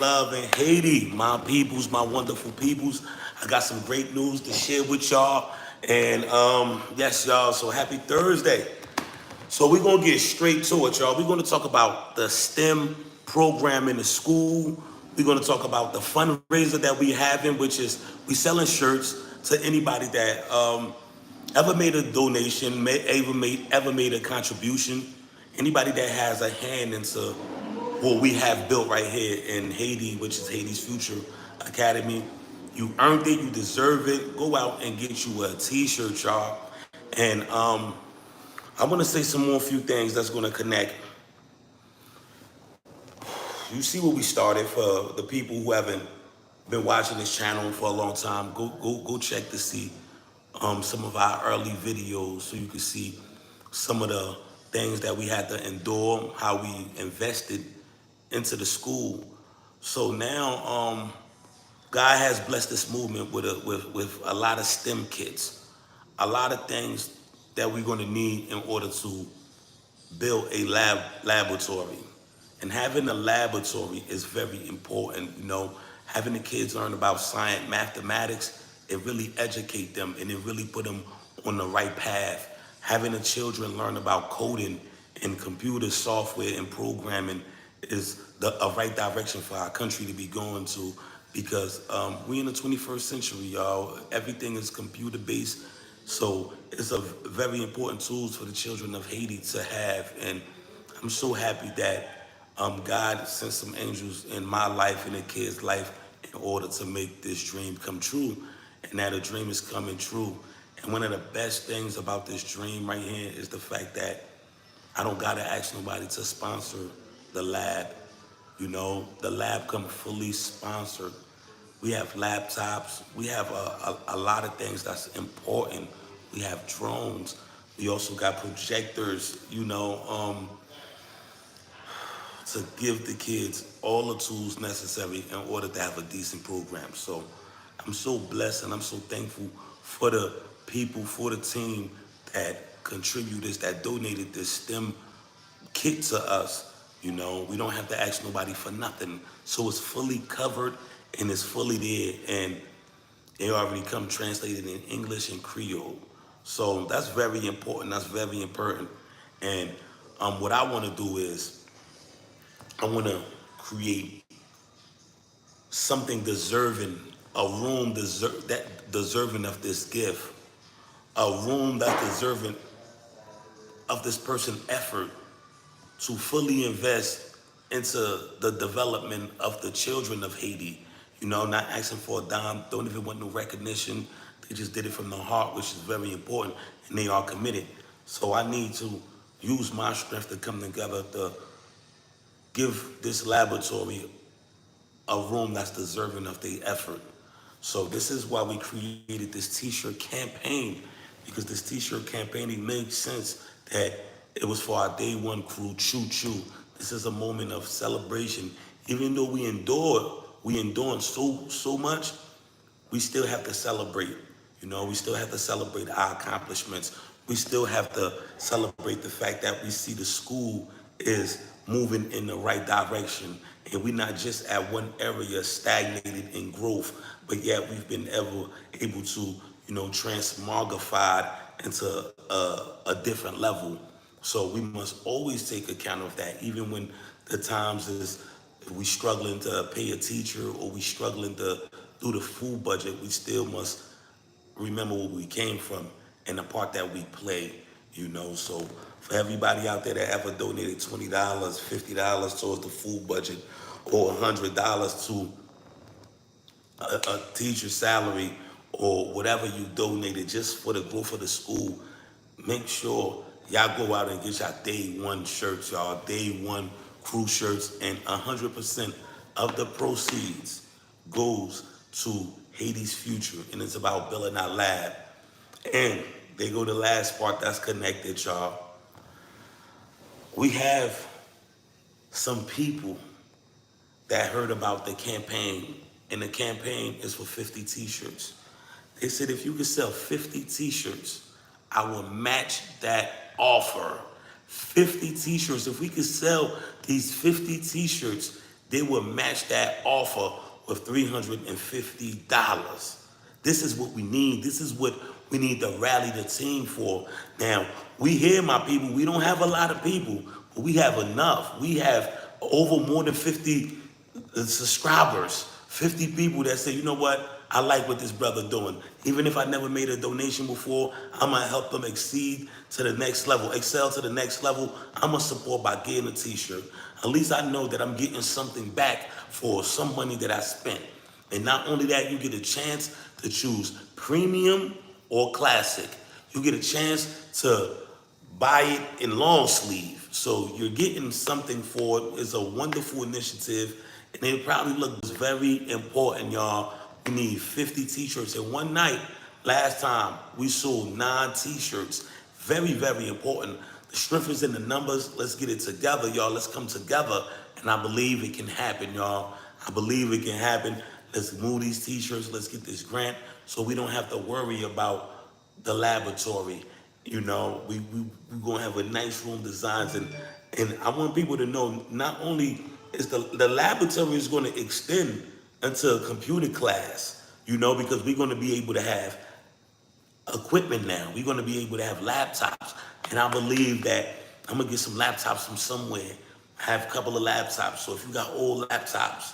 love in Haiti, my peoples, my wonderful peoples. I got some great news to share with y'all. And yes, y'all, so happy Thursday. So we're gonna get straight to it, y'all. We're gonna talk about the STEM program in the school. We're gonna talk about the fundraiser that we having, which is we selling shirts to anybody that ever made a donation, ever made a contribution, anybody that has a hand into what we have built right here in Haiti, which is Haiti's Future Academy. You earned it, you deserve it. Go out and get you a t-shirt, y'all. And I want to say some more few things that's going to connect. You see what we started for the people who haven't been watching this channel for a long time. Go check to see some of our early videos so you can see some of the things that we had to endure, how we invested into the school. So now God has blessed this movement with a lot of STEM kits, a lot of things that we're going to need in order to build a laboratory. And having a laboratory is very important. Having the kids learn about science, mathematics, it really educate them and it really put them on the right path. Having the children learn about coding and computer software and programming is a right direction for our country to be going to, because we in the 21st century, y'all. Everything is computer based. So it's a very important tools for the children of Haiti to have. And I'm so happy that God sent some angels in my life and the kids' life in order to make this dream come true. And that a dream is coming true. And one of the best things about this dream right here is the fact that I don't gotta ask nobody to sponsor the lab. The lab come fully sponsored. We have laptops. We have a lot of things that's important. We have drones. We also got projectors, to give the kids all the tools necessary in order to have a decent program. So I'm so blessed and I'm so thankful for the people, for the team that contributors, that donated this STEM kit to us. We don't have to ask nobody for nothing. So it's fully covered and it's fully there, and it already come translated in English and Creole. So that's very important. That's very important. And what I want to do is I want to create something deserving, a room that deserving of this gift, a room that's deserving of this person's effort to fully invest into the development of the children of Haiti. Not asking for a dime, don't even want no recognition. They just did it from the heart, which is very important, and they are committed. So I need to use my strength to come together to give this laboratory a room that's deserving of their effort. So this is why we created this t-shirt campaign, because this t-shirt campaign, it makes sense that it was for our day one crew, choo choo. This is a moment of celebration. Even though we enduring so much, we still have to celebrate. We still have to celebrate our accomplishments. We still have to celebrate the fact that we see the school is moving in the right direction. And we're not just at one area stagnated in growth, but yet we've been able to, transmogrified into a different level. So we must always take account of that, even when the times is if we struggling to pay a teacher or we struggling to do the food budget, we still must remember where we came from and the part that we play. So for everybody out there that ever donated $20, $50 towards the food budget, or $100 to a teacher's salary, or whatever you donated just for the growth of the school, make sure y'all go out and get y'all day one shirts, y'all day one crew shirts, and 100% of the proceeds goes to Haiti's future, and it's about building our lab. And they go to the last part that's connected, y'all. We have some people that heard about the campaign, and the campaign is for 50 t-shirts. They said if you could sell 50 t-shirts, I will match that offer. 50 t-shirts. If we could sell these 50 t-shirts, they will match that offer with $350. This is what we need. This is what we need to rally the team for. Now, we here, my people, we don't have a lot of people, but we have enough. We have over more than 50 subscribers, 50 people that say, you know what, I like what this brother doing. Even if I never made a donation before, I'm gonna help them exceed to the next level, excel to the next level. I'm gonna support by getting a t-shirt. At least I know that I'm getting something back for some money that I spent. And not only that, you get a chance to choose premium or classic. You get a chance to buy it in long sleeve. So you're getting something for it. It's a wonderful initiative. And it probably looks very important, y'all. We need 50 t-shirts in one night. Last time we sold 9 t-shirts. Very, very important. The strength is in the numbers. Let's get it together, y'all. Let's come together. And I believe it can happen, y'all. I believe it can happen. Let's move these t-shirts. Let's get this grant so we don't have to worry about the laboratory. You know, we're gonna have a nice room designs, and I want people to know not only is the laboratory is gonna extend into a computer class, you know, because we're gonna be able to have equipment now. We're gonna be able to have laptops. And I believe that I'm gonna get some laptops from somewhere. Have a couple of laptops. So if you got old laptops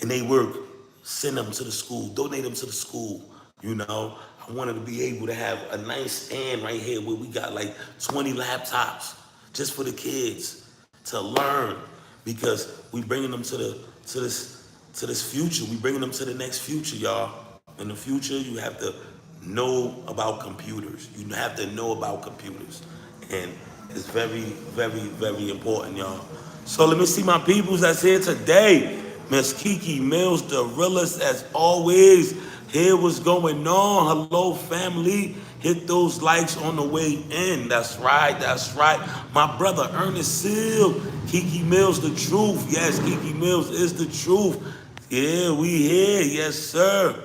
and they work, send them to the school, donate them to the school. You know, I wanted to be able to have a nice stand right here where we got like 20 laptops just for the kids to learn, because we bringing them to this future. We bringing them to the next future, y'all. In the future, you have to know about computers. You have to know about computers, and it's very, very, very important, y'all. So let me see my peoples that's here today. Miss Kiki Mills, the realest as always. Here what's going on. Hello, family. Hit those likes on the way in. That's right. That's right. My brother Ernest Seal. Kiki Mills, the truth. Yes, Kiki Mills is the truth. Yeah, we here. Yes, sir.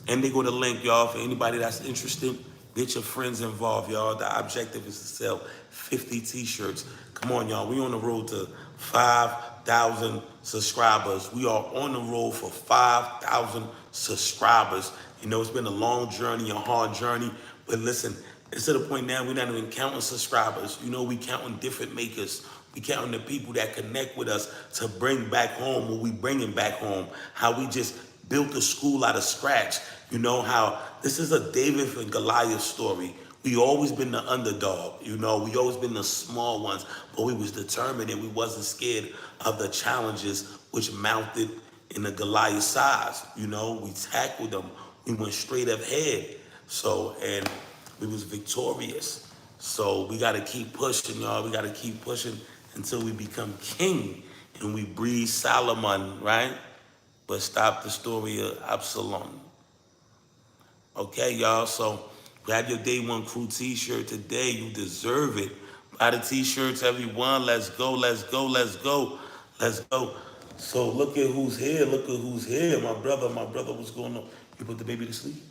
And they go to link, y'all, for anybody that's interested. Get your friends involved, y'all. The objective is to sell 50 t-shirts. Come on, y'all. We on the road to 5,000 subscribers. We are on the road for 5,000 subscribers. You know, it's been a long journey, a hard journey. But listen, it's to the point now we're not even counting subscribers. You know, we counting different makers. We counting the people that connect with us to bring back home what we bringing back home. How we just built a school out of scratch. You know how this is a David and Goliath story. We always been the underdog, you know, we always been the small ones, but we was determined and we wasn't scared of the challenges which mounted in the Goliath size. You know, we tackled them, we went straight ahead. So, and we was victorious. So we gotta keep pushing, y'all. We gotta keep pushing until we become king and we breed Solomon, right? But stop the story of Absalom. Okay, y'all, so grab your Day One Crew t-shirt today. You deserve it. Buy the t-shirts, everyone. Let's go, let's go, let's go, let's go. So look at who's here. Look at who's here. My brother, what's going on? You put the baby to sleep?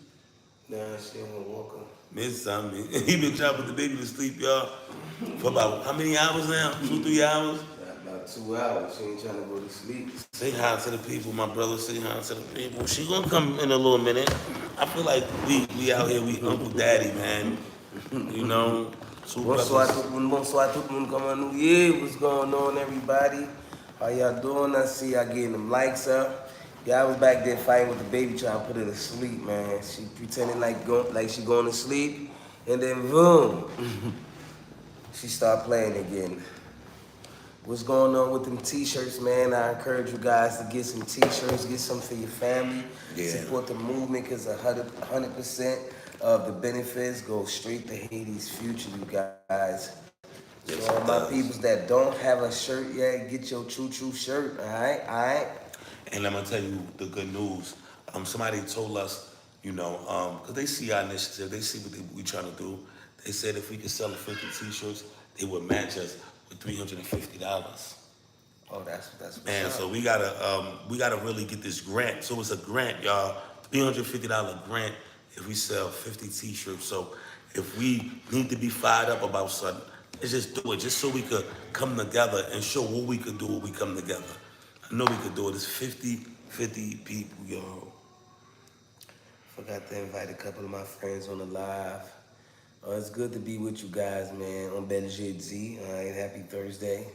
Nah, she ain't gonna walk him. Miss something. He been trying to put the baby to sleep, y'all, for about how many hours now? 2, 3 hours? About 2 hours. She ain't trying to go to sleep. Say hi to the people, my brother. Say hi to the people. She gonna come in a little minute. I feel like we out here, we Uncle Daddy, man. You know, two Bonsoir brothers. tout le monde, bonsoir tout le monde, comment nous y? What's going on, everybody? How y'all doing? I see y'all getting them likes up. Yeah, I was back there fighting with the baby trying to put her to sleep, man. She pretending like she going to sleep, and then boom, she start playing again. What's going on with them t-shirts, man? I encourage you guys to get some t-shirts, get some for your family, Yeah. support the movement, because 100% of the benefits go straight to Haiti's future, you guys. Yes, So all it my does. peoples that don't have a shirt yet, get your True shirt, all right? And I'm gonna tell you the good news. Somebody told us, you know, because they see our initiative, they see what we trying to do. They said if we could sell 50 t-shirts, they would match us with $350. Oh, that's what's Man, up. so we gotta really get this grant. So it's a grant, y'all, $350 grant if we sell 50 t-shirts. So if we need to be fired up about something, let's just do it, just so we could come together and show what we could do when we come together. I know we could do it. It's 50 people, yo. Forgot to invite a couple of my friends on the live. It's good to be with you guys, man. On Belgique Z. All right, happy Thursday.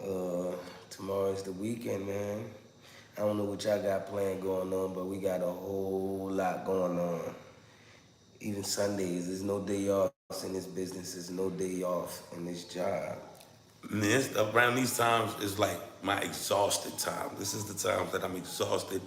Uh, Tomorrow is the weekend, man. I don't know what y'all got planned going on, but we got a whole lot going on. Even Sundays, there's no day off in this business. There's no day off in this job. Man, around these times is like my exhausted time. This is the times that I'm exhausted.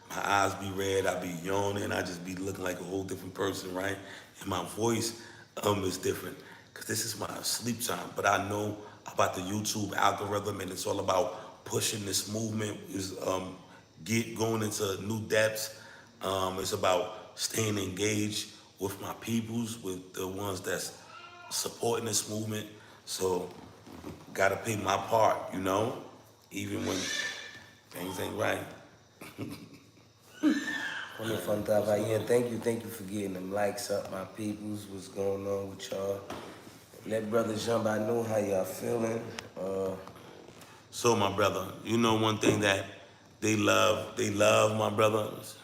My eyes be red, I be yawning, I just be looking like a whole different person, right? And my voice is different because this is my sleep time. But I know about the YouTube algorithm, and it's all about pushing this movement. Is get going into new depths. It's about staying engaged with my peoples, with the ones that's supporting this movement. So gotta play my part, even when things ain't right. On the fun time, yeah, thank you for getting them likes up, my peoples. What's going on with y'all? Let brother jump. I know how y'all feeling. So my brother, one thing that they love my brothers.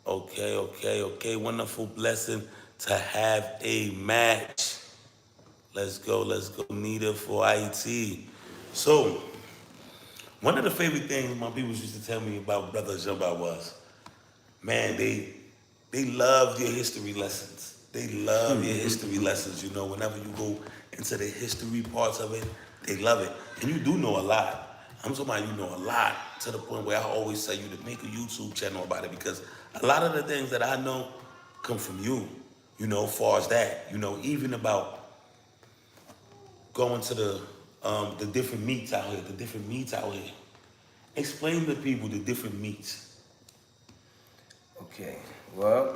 Okay. Wonderful blessing to have a match. Let's go, Nita for Haiti. So, one of the favorite things my people used to tell me about Brother Jumba was, man, they love your history lessons. They love your history lessons. Whenever you go into the history parts of it, they love it. And you do know a lot. I'm talking about you know a lot to the point where I always say you to make a YouTube channel about it because a lot of the things that I know come from you. As far as that, even about going to the different meats out here, Explain to people the different meats. Okay, well,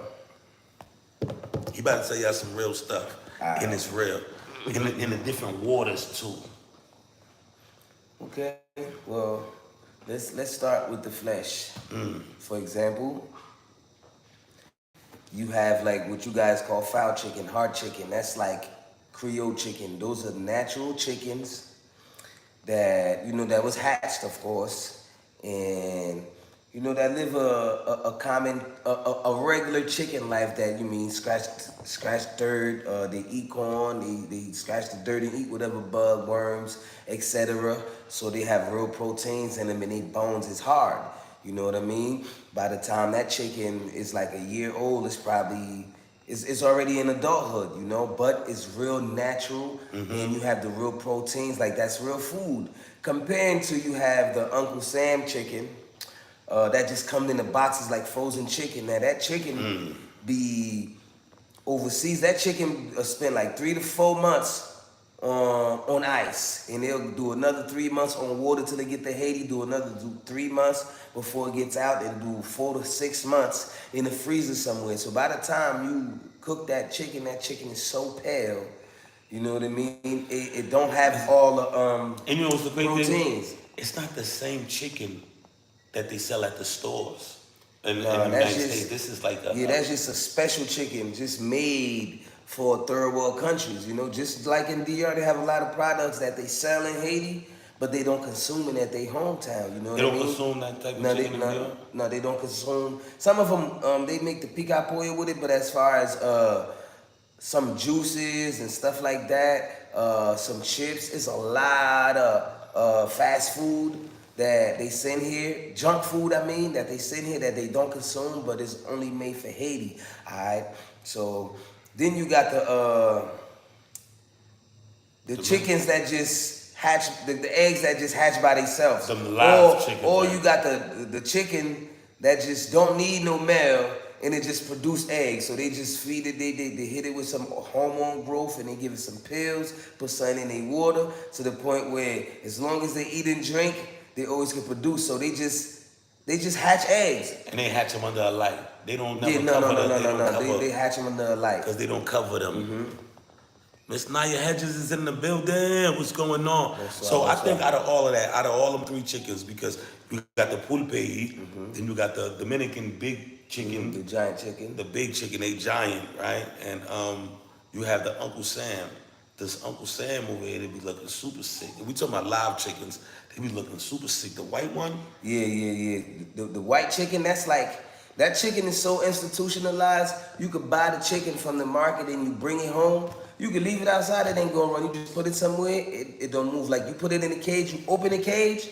You about to tell y'all some real stuff, and it's real. In the different waters too. okay, well, let's start with the flesh. For example, you have like what you guys call fowl chicken, hard chicken. That's like Creole chicken. Those are natural chickens that that was hatched, of course, and that live a common a regular chicken life that you mean scratch dirt. They eat corn. They scratch the dirt and eat whatever bug, worms, etc. So they have real proteins in them, and their bones is hard. You know what I mean? By the time that chicken is like a year old, it's already in adulthood, but it's real natural and you have the real proteins, like that's real food. Comparing to you have the Uncle Sam chicken, that just comes in the boxes like frozen chicken. Now that chicken be overseas. That chicken spend like 3 to 4 months on ice, and they'll do another 3 months on water till they get to Haiti. Do 3 months before it gets out, and do 4 to 6 months in the freezer somewhere. So by the time you cook that chicken is so pale. You know what I mean? It don't have all the And you know what's the great proteins. thing? It's not the same chicken that they sell at the stores in No, the that's United just States. This is like that's just a special chicken, just made for third world countries. Just like in DR, they have a lot of products that they sell in Haiti, but they don't consume it at their hometown. You know they what I don't mean? consume that type of No, chicken in DR. no, they don't consume. Some of them, they make the pica pollo with it, but as far as some juices and stuff like that, some chips, it's a lot of fast food that they send here, junk food I mean, that they send here that they don't consume, but it's only made for Haiti. Alright. So then you got the chickens that just hatch, the eggs that just hatch by themselves. The live chickens, or right? you got the chicken that just don't need no male and it just produce eggs. So they just feed it, they hit it with some hormone growth and they give it some pills, put something in their water to the point where as long as they eat and drink, they always can produce. So they just hatch eggs. And they hatch them under a light. They don't never Yeah, no, cover no, no, them. no, no, no. They hatch them under a light. Because they don't cover them. Miss Naya Hedges is in the building. What's going on? So I think out of all of that, out of all them three chickens, because you got the pulpe, then you got the Dominican big chicken, The giant chicken. the big chicken, they giant, right? And you have the Uncle Sam, this Uncle Sam over here, they be looking super sick. And we talking about live chickens, they be looking super sick. The white one, Yeah. The white chicken, that's like, that chicken is so institutionalized. You could buy the chicken from the market and you bring it home. You can leave it outside, it ain't gonna run. You just put it somewhere, it don't move. Like you put it in a cage, you open the cage,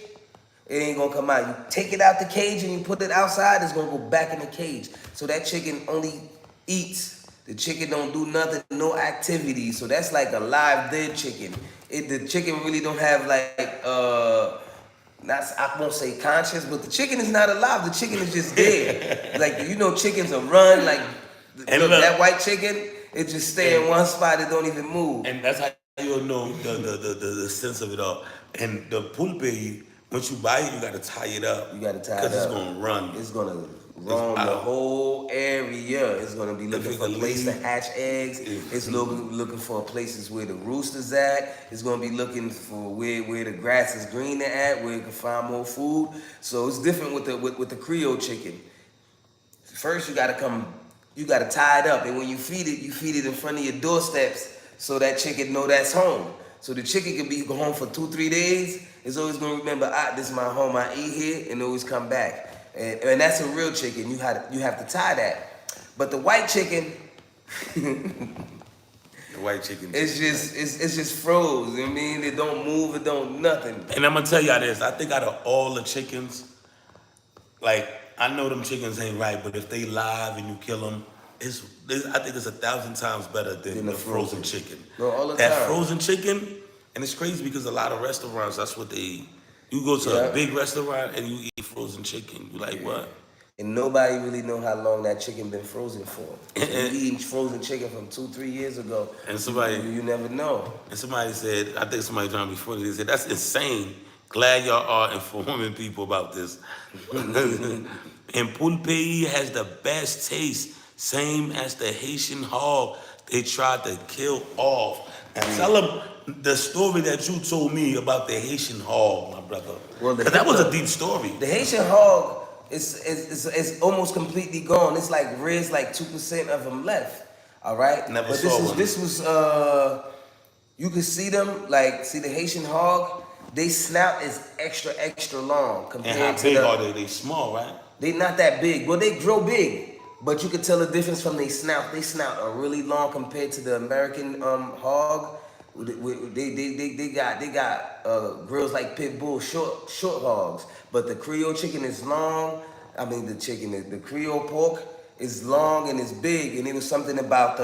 it ain't gonna come out. You take it out the cage and you put it outside, it's gonna go back in the cage. So that chicken only eats. The chicken don't do nothing, no activity. So that's like a live dead chicken. The chicken really don't have like not, I won't say conscious, but the chicken is not alive. The chicken is just dead. Like you know, chickens will run. Like And look, look- that white chicken, it just stay in one spot. It don't even move. and that's how you'll know the sense of it all. And the pulpe, once you buy it, you gotta tie it up. You gotta tie it because it's up. gonna run. It's gonna roam the out. whole area. It's gonna be looking it for can places to leave- hatch eggs. If- It's looking for places where the rooster's at. It's gonna be looking for where the grass is greener at, where it can find more food. So it's different with the Creole chicken. First, you gotta tie it up, and when you feed it in front of your doorsteps, so that chicken know that's home. So the chicken can be home for 2-3 days. It's always gonna remember, this is my home. I eat here, and always come back. And that's a real chicken. You have to tie that. But the white chicken, The white chicken. it's just froze. You know what I mean, it don't move. It don't nothing. And I'm gonna tell y'all this. I think out of all the chickens, like I know them chickens ain't right, but if they live and you kill them, I think it's 1,000 times better than the frozen chicken. No, all the that time. frozen chicken, and it's crazy because a lot of restaurants, that's what they eat. You go to Yeah. a big restaurant and you eat frozen chicken. You like what? And nobody really know how long that chicken been frozen for. So you eating frozen chicken from 2-3 years ago. And somebody You never know. and somebody said, I think somebody trying to be funny. They said that's insane. Glad y'all are informing people about this. And pulpe has the best taste, same as the Haitian hog they tried to kill off. And tell them the story that you told me about the Haitian hog, my brother. Well, Because that was a deep story. The Haitian hog is almost completely gone. It's like there's like 2% of them left. All right. Never but saw one. this was you could see them like see the Haitian hog. They snout is extra long And compared how to big the. are they? They small, right? They not that big. Well, they grow big, but you could tell the difference from they snout. They snout are really long compared to the American hog. They got grills like pit bull, short hogs. But the Creole chicken is long. I mean the Creole pork is long and it's big. And it was something about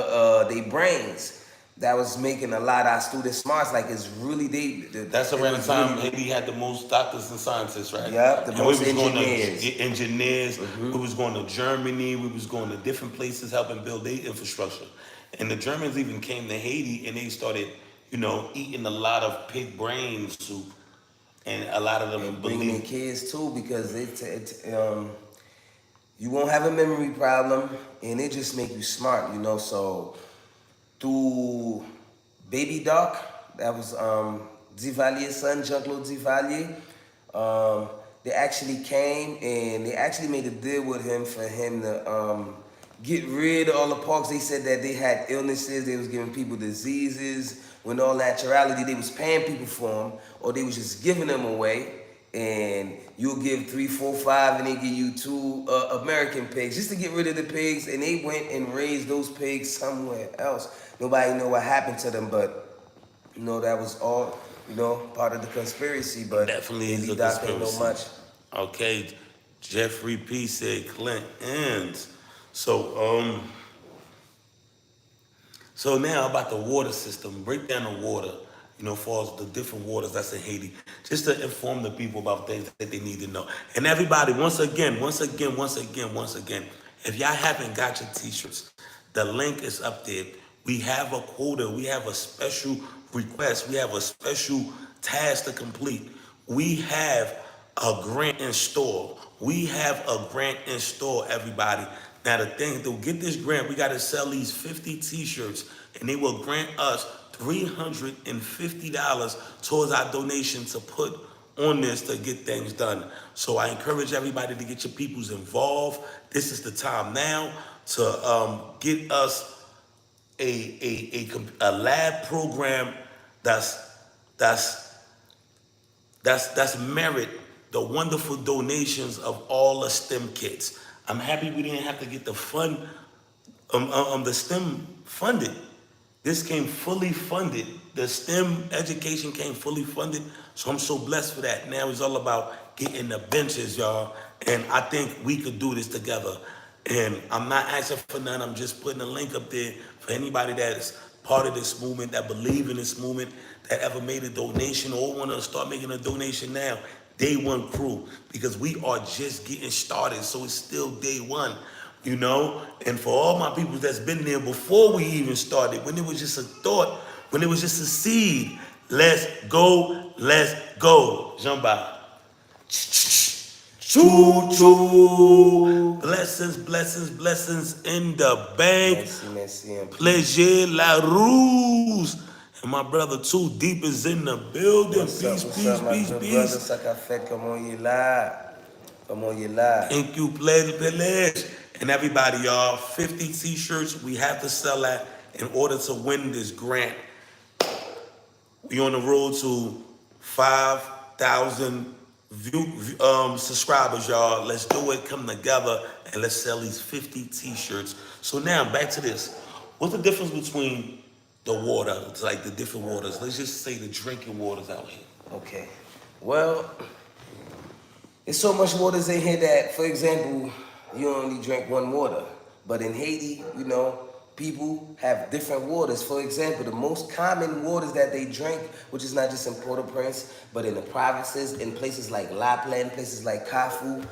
they brains that was making a lot of our students smart. Like it's really That's it around the was time really- Haiti had the most doctors and scientists, right? Yep, the And most we was engineers. going to get engineers. We was going to Germany. We was going to different places helping build their infrastructure. And the Germans even came to Haiti and they started, eating a lot of pig brain soup. And a lot of them bringing in believe. kids too because you won't have a memory problem and it just make you smart, So through Baby Doc, that was Duvalier's son, Jean-Claude Duvalier. They actually came and they actually made a deal with him for him to get rid of all the parks. They said that they had illnesses, they was giving people diseases. When all naturality, they was paying people for them, or they was just giving them away. And you'll give 3, 4, 5, and they give you 2 American pigs just to get rid of the pigs. And they went and raised those pigs somewhere else. Nobody know what happened to them, but that was all part of the conspiracy. But Definitely is Baby a Doc ain't know conspiracy. much. Okay, Jeffrey P said Clint ends. So now about the water system, break down the water, for the different waters that's in Haiti, just to inform the people about things that they need to know. And everybody, once again, if y'all haven't got your t-shirts, the link is up there. We have a quota, we have a special request, we have a special task to complete. We have a grant in store. Everybody. Now the thing, to get this grant, we gotta sell these 50 t-shirts and they will grant us $350 towards our donation to put on this to get things done. So I encourage everybody to get your peoples involved. This is the time now to get us a lab program that's that's that's merit the wonderful donations of all the STEM kids. I'm happy we didn't have to get the STEM funded. This came fully funded. The STEM education came fully funded. So I'm so blessed for that. Now it's all about getting the benches, y'all. And I think we could do this together. And I'm not asking for none. I'm just putting a link up there for anybody that's part of this movement, that believe in this movement, that ever made a donation or want to start making a donation now. Day one crew, because we are just getting started. So it's still day one, you know? And for all my people that's been there before we even started, when it was just a thought, when it was just a seed, let's go, let's go. Jumba. Choo choo. Blessings, blessings, blessings in the bank. Merci, merci, and Pleasure la ruse. And my brother too deep is in the building. Peace, what's peace, up, my peace, good brother? peace. Ça qu'a fait, comment il est là? Comment il est là? Thank you, Pledge. And everybody, y'all, 50 t-shirts we have to sell at in order to win this grant. We on the road to 5,000 subscribers, y'all. Let's do it, come together, and let's sell these 50 t-shirts. So now, back to this. What's the difference between the water, it's like the different waters? Let's just say the drinking waters out here. Okay. Well, there's so much waters in here that, for example, you only drink one water. But in Haiti, people have different waters. For example, the most common waters that they drink, which is not just in Port-au-Prince, but in the provinces, in places like Lapland, places like Kafu,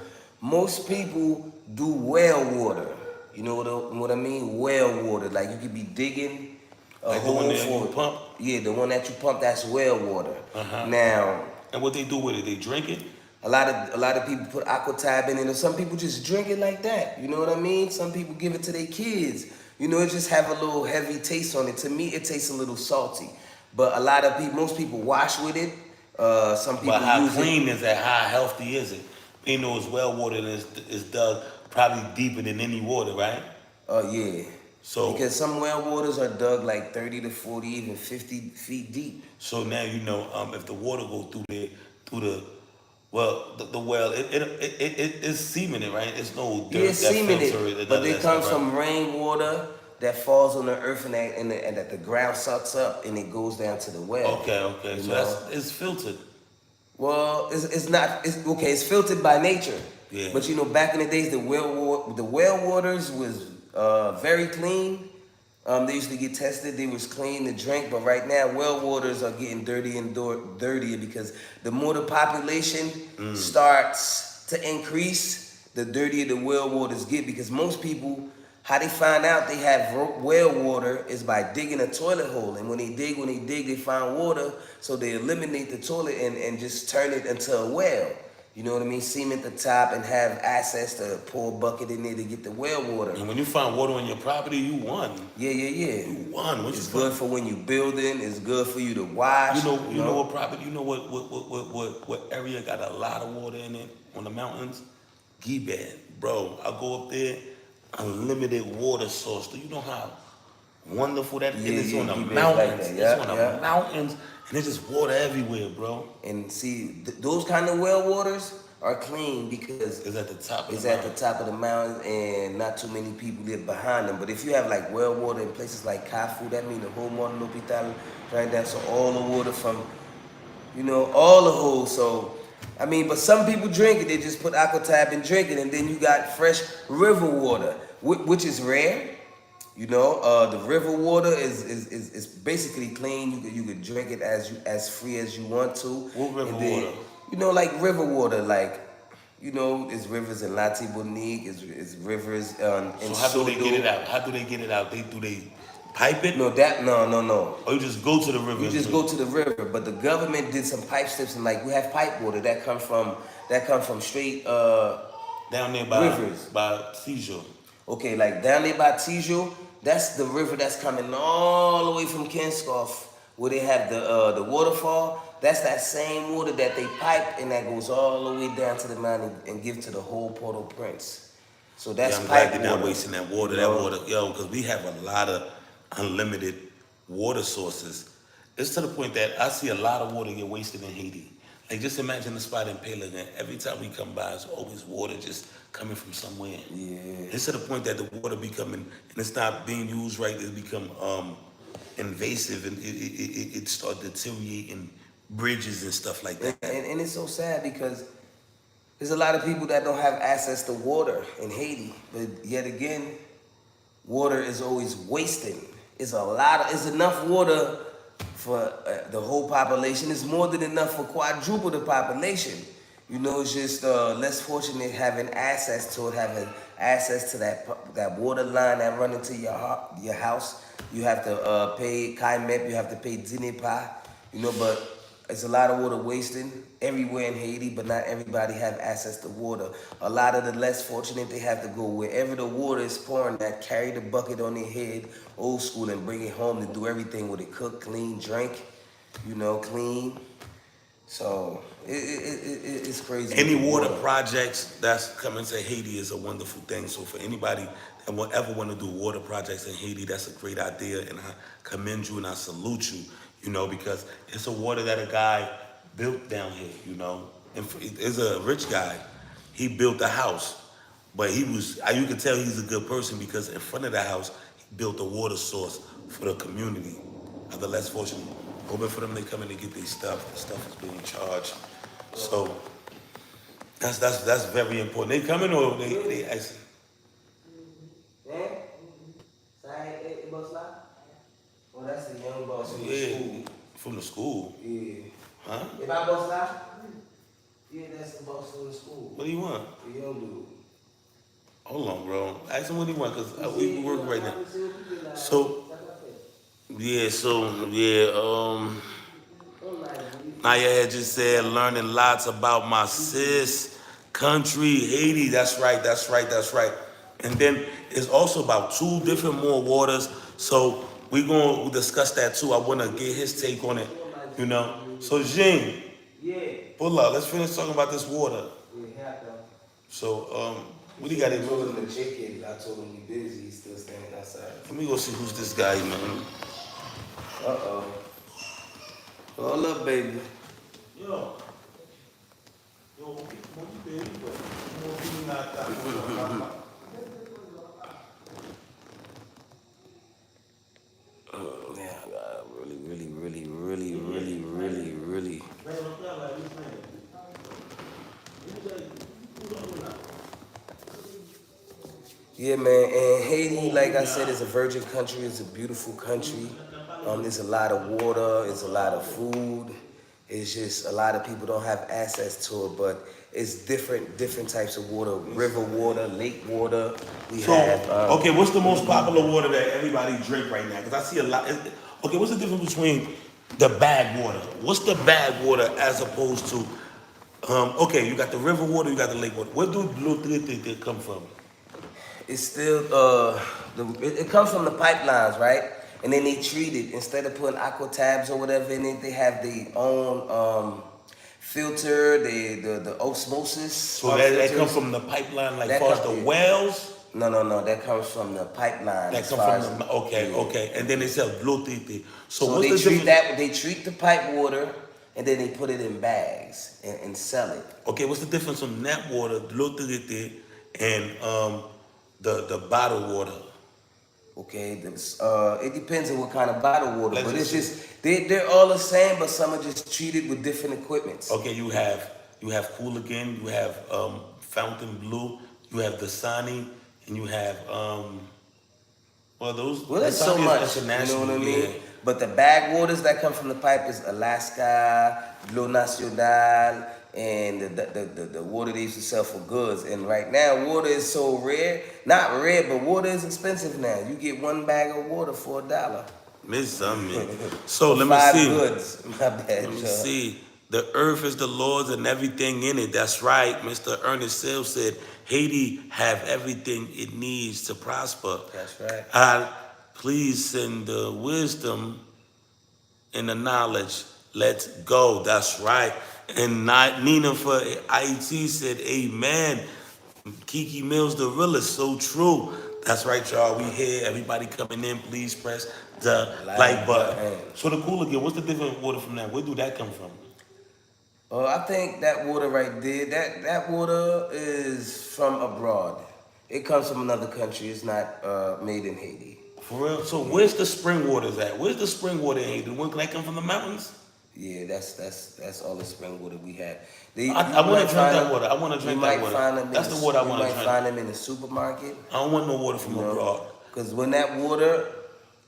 most people do well water. You know what I mean? Well water. Like you could be digging a Like the one hole that you for pump? Yeah, the one that you pump, that's well water. Uh-huh. Now, And what they do with it? They drink it? a lot of people put aquatab in it, or some people just drink it like that. You know what I mean? Some people give it to their kids. It just have a little heavy taste on it. To me, it tastes a little salty. But a lot of people, most people wash with it. Some people But how use clean it. is it? How healthy is it? You know, it's well water and it's dug probably deeper than any water, right? Yeah. So Because some well waters are dug like 30 to 40, even 50 feet deep. so now you know if the water go through the well the well it's cemented, right? It's no dirt Yeah, that cemented, filter it, but none of it that comes stuff, right? from rainwater that falls on the earth and that the ground sucks up and it goes down to the well. Okay. You So know? it's filtered. Well, it's not. It's okay. It's filtered by nature. Yeah. But back in the days, the well waters was very clean. They used to get tested. They was clean to drink. But right now, well waters are getting dirty and dirtier because the more the population starts to increase, the dirtier the well waters get. Because most people, how they find out they have well water is by digging a toilet hole. And when they dig, they find water. So they eliminate the toilet and just turn it into a well. You know what I mean? Cement the top and have access to pour a bucket in there to get the well water. And when you find water on your property, you won. Yeah. You won. It's good for when you building. It's good for you to wash. You know what property? You know what area got a lot of water in it on the mountains? Gibad, bro. I go up there, unlimited water source. Do you know how wonderful that is? Yeah, It's on the Gibad's mountains. like that. It's Yeah, on yeah. the mountains, and there's just water everywhere, bro. And see, those kind of well waters are clean because It's at the top of it's the at mountain. the top of the mountain and not too many people live behind them. But if you have like well water in places like Kafu, that means the whole Mono Hospital right there. So all the water from, all the holes. So, I mean, but some people drink it. They just put aquatab and drink it. And then you got fresh river water, which is rare. The river water is basically clean. You could drink it as free as you want to. What river And then, water? like river water, like it's rivers in Latibonique, it's rivers in So how do they Sodo. get it out? How do they get it out? Do they pipe it? No, no. Or you just go to the river? You and just do go it? to the river, but the government did some pipe steps and like we have pipe water that come from straight Down there by rivers. Seizure. Okay, like down there by Tijo, that's the river that's coming all the way from Kinskoff, where they have the waterfall. That's that same water that they pipe and that goes all the way down to the mountain and give to the whole Port-au-Prince. So that's Yeah, I'm pipe glad they're not water. wasting that water. You know? That water, yo, because we have a lot of unlimited water sources. It's to the point that I see a lot of water get wasted in Haiti. Like just imagine the spot in Pelican. Every time we come by, it's always water just coming from somewhere. Yeah. It's to the point that the water becoming and it's not being used right. It's become invasive and it start deteriorating bridges and stuff like that. And it's so sad because there's a lot of people that don't have access to water in Haiti. But yet again, water is always wasting. It's enough water for the whole population. It's more than enough for quadruple the population. You know, it's just less fortunate having access to it, having access to that water line that run into your house. You have to pay Kaimep, you have to pay Dinepa, you know, but it's a lot of water wasting everywhere in Haiti, but not everybody have access to water. A lot of the less fortunate, they have to go wherever the water is pouring, that carry the bucket on their head, old school, and bring it home to do everything with it, cook, clean, drink, you know, clean. So it's crazy. Any water projects that's coming to Haiti is a wonderful thing. So for anybody that will ever want to do water projects in Haiti, that's a great idea, and I commend you and I salute you. You know, because it's a water that a guy built down here. You know, and is a rich guy. He built a house, but you could tell he's a good person because in front of the house he built a water source for the community of the less fortunate. Open for them, they come in to get their stuff. The stuff is being charged. So that's very important. They come in or they actually. Oh, that's the young boss from the Yeah, school. from the school. Yeah. Huh? If I boss live? Yeah, that's the boss from the school. What do you want? The young dude. Hold on, bro. Ask him what he want, cause we working right now. So Naya had just said learning lots about my sis, country, Haiti. That's right. And then it's also about two different more waters. So we're gonna discuss that too. I wanna get his take on it, you know. So Jean, Yeah. pull up. Let's finish talking about this water. Yeah, So what do you got he here? told him to check it. I told him he busy. He's still standing outside. Let me go see who's this guy, man. Uh-oh. Hold up, baby. Yo, baby, Yeah, God, really. Yeah, man, and Haiti, like I said, is a virgin country. It's a beautiful country. There's a lot of water. It's a lot of food. It's just a lot of people don't have access to it, but it's different types of water. River water, lake water. We So, have. okay, what's the most popular water that everybody drink right now? Because I see a lot. Okay, what's the difference between the bag water? What's the bag water as opposed to, okay, you got the river water, you got the lake water. Where do blue they come from? It's still it comes from the pipelines, right? And then they treat it instead of putting aqua tabs or whatever in it. They have their own filter, the osmosis. So that comes from the pipeline, like That far as come- the wells. No, that comes from the pipeline. That as come far from as- the okay, yeah. okay, and then they sell blue titi. So So what's they the treat difference? they treat the pipe water and then they put it in bags and sell it. Okay, what's the difference from that water, blue titi, and the bottled water? Okay, it depends on what kind of bottled water, Let's but it's just- just they're all the same, but some are just treated with different equipments. Okay, you have Cooligan, you have Fountain Blue, you have Dasani, and you have those. Well, there's so Dasani is much, you know international, what I mean? yeah. But the bag waters that come from the pipe is Alaska, Blue Nacional, and the water they used to sell for goods. And right now, water is so rare. Not rare, but water is expensive now. You get one bag of water for $1. Miss something. So let me Five see. goods. My bad, Let me y'all. see. The earth is the Lord's and everything in it. That's right. Mr. Ernest Sales said Haiti have everything it needs to prosper. That's right. Please send the wisdom and the knowledge. Let's go. That's right. And Nina for IT said, amen. Kiki Mills, the realist, so true. That's right, y'all. We here. Everybody coming in, please press the like Like button. button. So the cool again, what's the different water from that? Where do that come from? I think that water right there, that water is from abroad. It comes from another country. It's not made in Haiti. For real? So Yeah, where's the spring waters at? Where's the spring water in Haiti? When can that come from the mountains? yeah. That's all the spring water we have. I You want might to drink find that them. water. I want to You drink that might water. find them in That's the water I you want might to drink. find them in the supermarket. I don't want no water You from know, abroad. because when that water,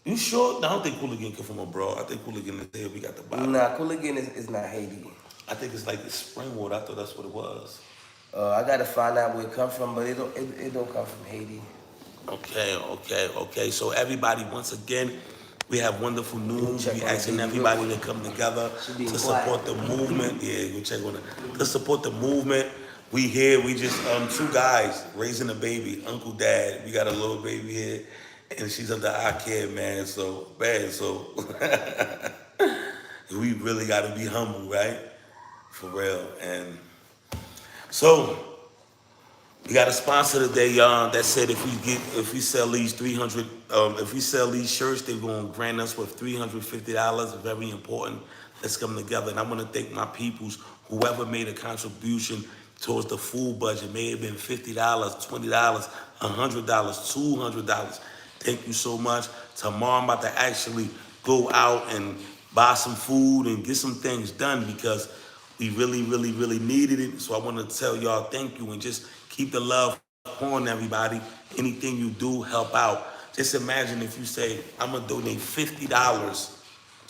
You sure? No, I don't think Cooligan come from abroad. I think Cooligan is here. We got the bottle. nah, Cooligan is not Haiti. I think it's like the spring water. I thought that's what it was. I gotta find out where it comes from, but it don't come from Haiti. Okay. So everybody, once again, we have wonderful Let me news. check We on the asking baby real everybody to quick. come together She being to quiet. support the movement. Yeah, go check on it. To support the movement. We here. We just two guys raising a baby. Uncle, Dad. We got a little baby here, and she's under our care, man. So man, so we really got to be humble, right? For real. And so we got a sponsor today, y'all, that said if we sell these 300, if we sell these shirts, they're gonna grant us with $350. Very important. Let's come together. And I want to thank my peoples, whoever made a contribution towards the food budget. May have been $50, $20, $100, $200. Thank you so much. Tomorrow I'm about to actually go out and buy some food and get some things done because we really needed it. So I want to tell y'all thank you and just keep the love on everybody. Anything you do, help out. Just imagine if you say, I'm gonna donate $50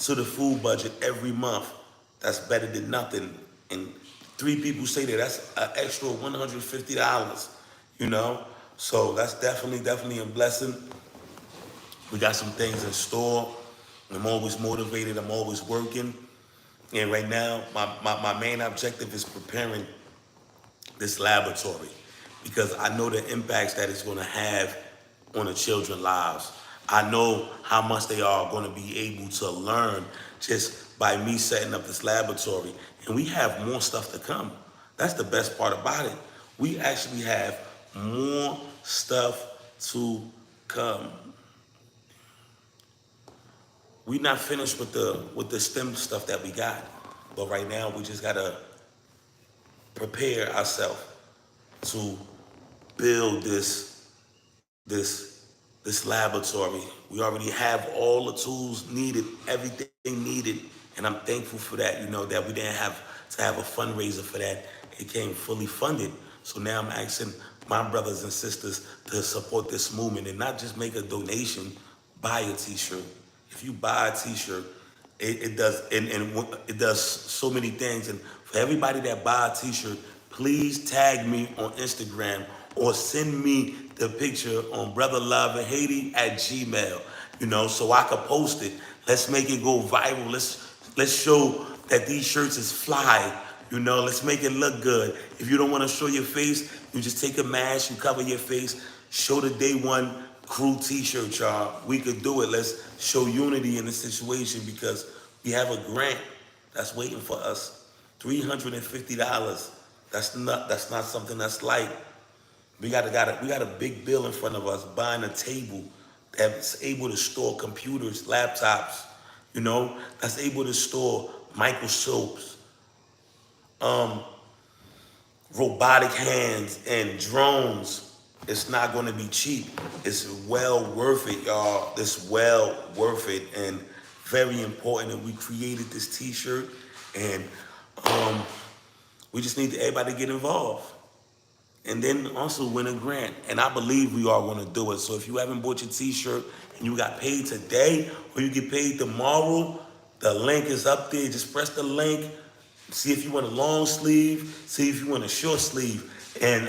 to the food budget every month. That's better than nothing. And three people say that, that's an extra $150, you know? So that's definitely a blessing. We got some things in store. I'm always motivated, I'm always working. And right now, my main objective is preparing this laboratory because I know the impacts that it's going to have on the children's lives. I know how much they are going to be able to learn just by me setting up this laboratory. And we have more stuff to come. That's the best part about it. We actually have more stuff to come. We're not finished with the STEM stuff that we got, but right now we just gotta prepare ourselves to build this laboratory. We already have all the tools needed, everything needed, and I'm thankful for that. You know that we didn't have to have a fundraiser for that. It came fully funded. So now I'm asking my brothers and sisters to support this movement and not just make a donation, buy a T-shirt. If you buy a T-shirt, it does and it does so many things. And for everybody that buy a T-shirt, please tag me on Instagram or send me the picture on Brother Love in Haiti at Gmail. You know, so I could post it. Let's make it go viral. Let's show that these shirts is fly. You know, let's make it look good. If you don't want to show your face, you just take a mask, you cover your face, show the day one crew T-shirt, y'all. We could do it. Let's show unity in the situation because we have a grant that's waiting for us. $350. That's not something that's light. We got a big bill in front of us buying a table that's able to store computers, laptops, you know, that's able to store microscopes, robotic hands and drones. It's not going to be cheap. It's well worth it, y'all. It's well worth it and very important. And we created this T-shirt, and we just need everybody to get involved. And then also win a grant. And I believe we are going to do it. So if you haven't bought your T-shirt and you got paid today or you get paid tomorrow, the link is up there. Just press the link. See if you want a long sleeve. See if you want a short sleeve. And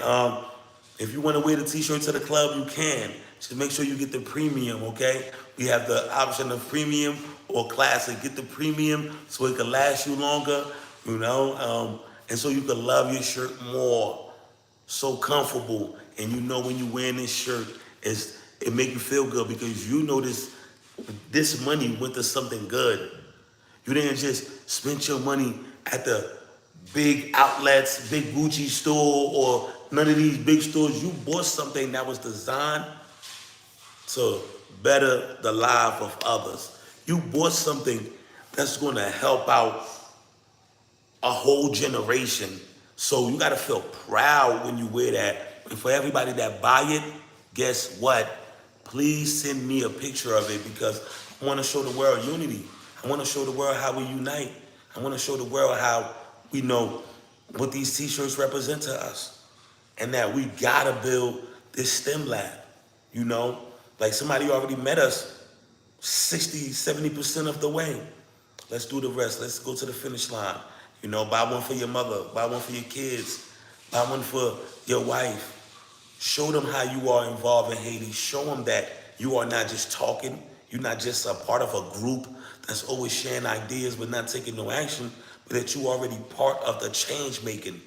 if you want to wear the T-shirt to the club, you can. Just make sure you get the premium, okay? We have the option of premium or classic. Get the premium so it can last you longer, you know, and so you can love your shirt more. So comfortable, and you know when you wearing this shirt, it make you feel good because you know this money went to something good. You didn't just spend your money at the big outlets, big Gucci store, or none of these big stores. You bought something that was designed to better the life of others. You bought something that's going to help out a whole generation. So you gotta feel proud when you wear that. And for everybody that buy it, guess what? Please send me a picture of it because I wanna show the world unity. I wanna show the world how we unite. I wanna show the world how we know what these t-shirts represent to us. And that we gotta build this STEM lab, you know? Like somebody already met us 60, 70% of the way. Let's do the rest. Let's go to the finish line. You know, buy one for your mother, buy one for your kids, buy one for your wife. Show them how you are involved in Haiti. Show them that you are not just talking. You're not just a part of a group that's always sharing ideas but not taking no action, but that you already part of the change making.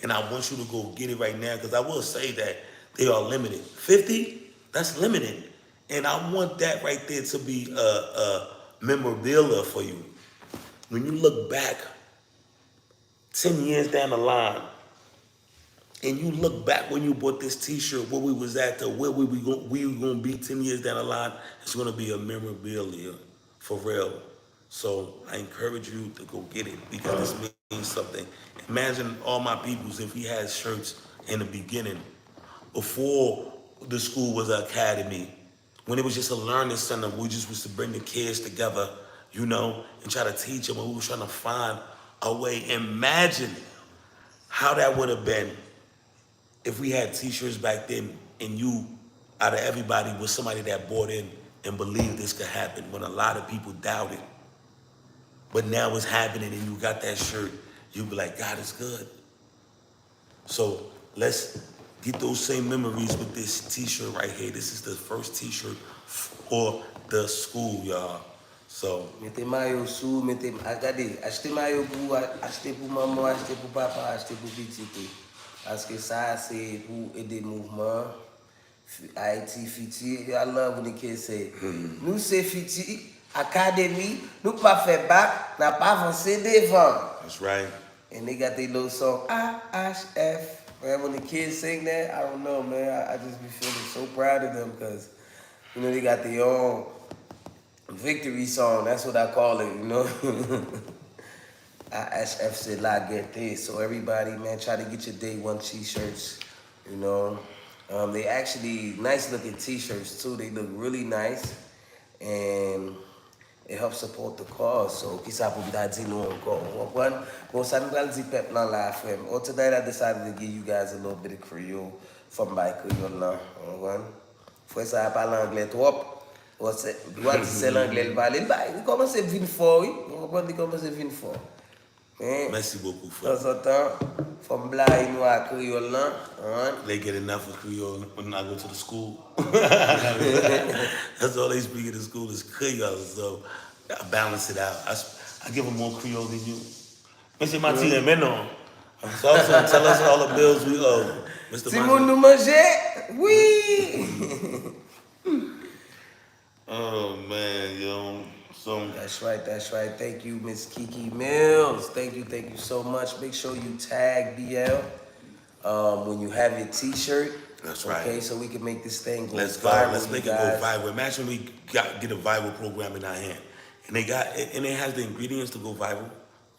And I want you to go get it right now because I will say that they are limited. 50, that's limited. And I want that right there to be a memorabilia for you. When you look back 10 years down the line, and you look back when you bought this t-shirt, where we was at to where we were gonna be 10 years down the line, it's gonna be a memorabilia for real. So I encourage you to go get it because this means something. Imagine all my peoples if we had shirts in the beginning, before the school was an academy, when it was just a learning center, we just was to bring the kids together, you know, and try to teach them, and we were trying to find a way. Imagine how that would have been if we had t-shirts back then and you, out of everybody, was somebody that bought in and believed this could happen when a lot of people doubted. But now it's happening and you got that shirt, you be like, God is good. So let's get those same memories with this t-shirt right here. This is the first t-shirt for the school, y'all. So, Mettez maillot sous, mettez... Regardez, achetez maillot pour, achetez pour maman, achetez pour papa, achetez pour petit. Parce que ça, c'est pour aider le mouvement. Haiti, Fiti. I love when the kids say, nous c'est Fiti, Academy, nous pas fait bac, n'a pas avancé devant. that's right. And they got their little song, AHF. Man, when the kids sing that, I don't know, man. I just be feeling so proud of them because, you know, they got their own victory song. That's what I call it, you know. AHF c'est la gaieté. So everybody, man, try to get your day one t-shirts, you know. They actually nice looking t-shirts too. They look really nice. And it helps support the cause. So, qui ça pour dire nous encore? Bon, ça nous va le dire peuple dans la frère. Oh, tonight I decided to give you guys a little bit of Creole from my Creole là. Frère, ça a parlé anglais trop. Ou c'est l'anglais le parler. Il commence à venir fort, oui. Il commence à venir fort. Merci beaucoup, De frère. temps en temps, from blague nous à Creole là. They get enough of Creole when I go to the school. That's all they speak in the school is Creole. So I balance it out. I give them more Creole than you. Mr. Martin, maintenant. So also tell us all the bills we owe. Mr. Si moun Martin. nou manje, oui. Oh man, yo. So That's right. Thank you, Miss Kiki Mills. Thank you so much. Make sure you tag BL when you have your t-shirt. that's right. Okay, so we can make this thing go Let's go. viral. Let's make it go viral. Imagine we get a viral program in our hand, and it has the ingredients to go viral.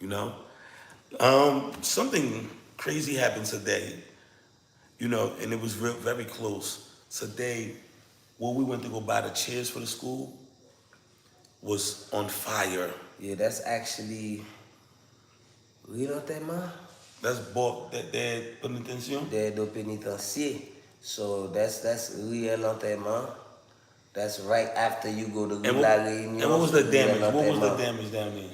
You know, something crazy happened today. You know, and it was very close. Today, when we went to go buy the chairs for the school, was on fire. Yeah, that's actually real tema That's bought that they put attention. de pénitencier. So that's real tema. That's right after you go to La Réunion. And what was the damage? Real What was the Tema. damage down there?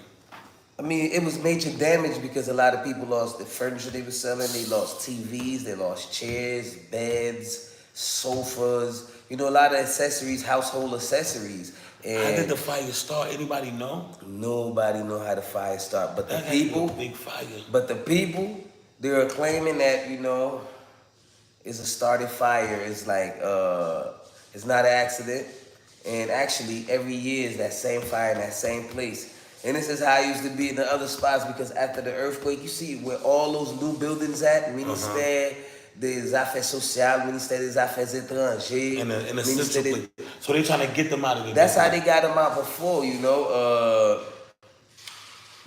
I mean, it was major damage because a lot of people lost the furniture they were selling. They lost TVs, they lost chairs, beds, sofas. You know, a lot of accessories, household accessories. And How did the fire start? Anybody know? nobody know how the fire start, but the That had to be people. a big fire. But the people, they're claiming that, you know, it's a started fire. It's like, it's not an accident. And actually, every year is that same fire in that same place. And this is how it used to be in the other spots because after the earthquake, you see where all those new buildings at, Ministère des Affaires Sociales, Ministère des Affaires Étrangères, In the Ministère central des... place. So they trying to get them out of there. That's how they got them out before, you know.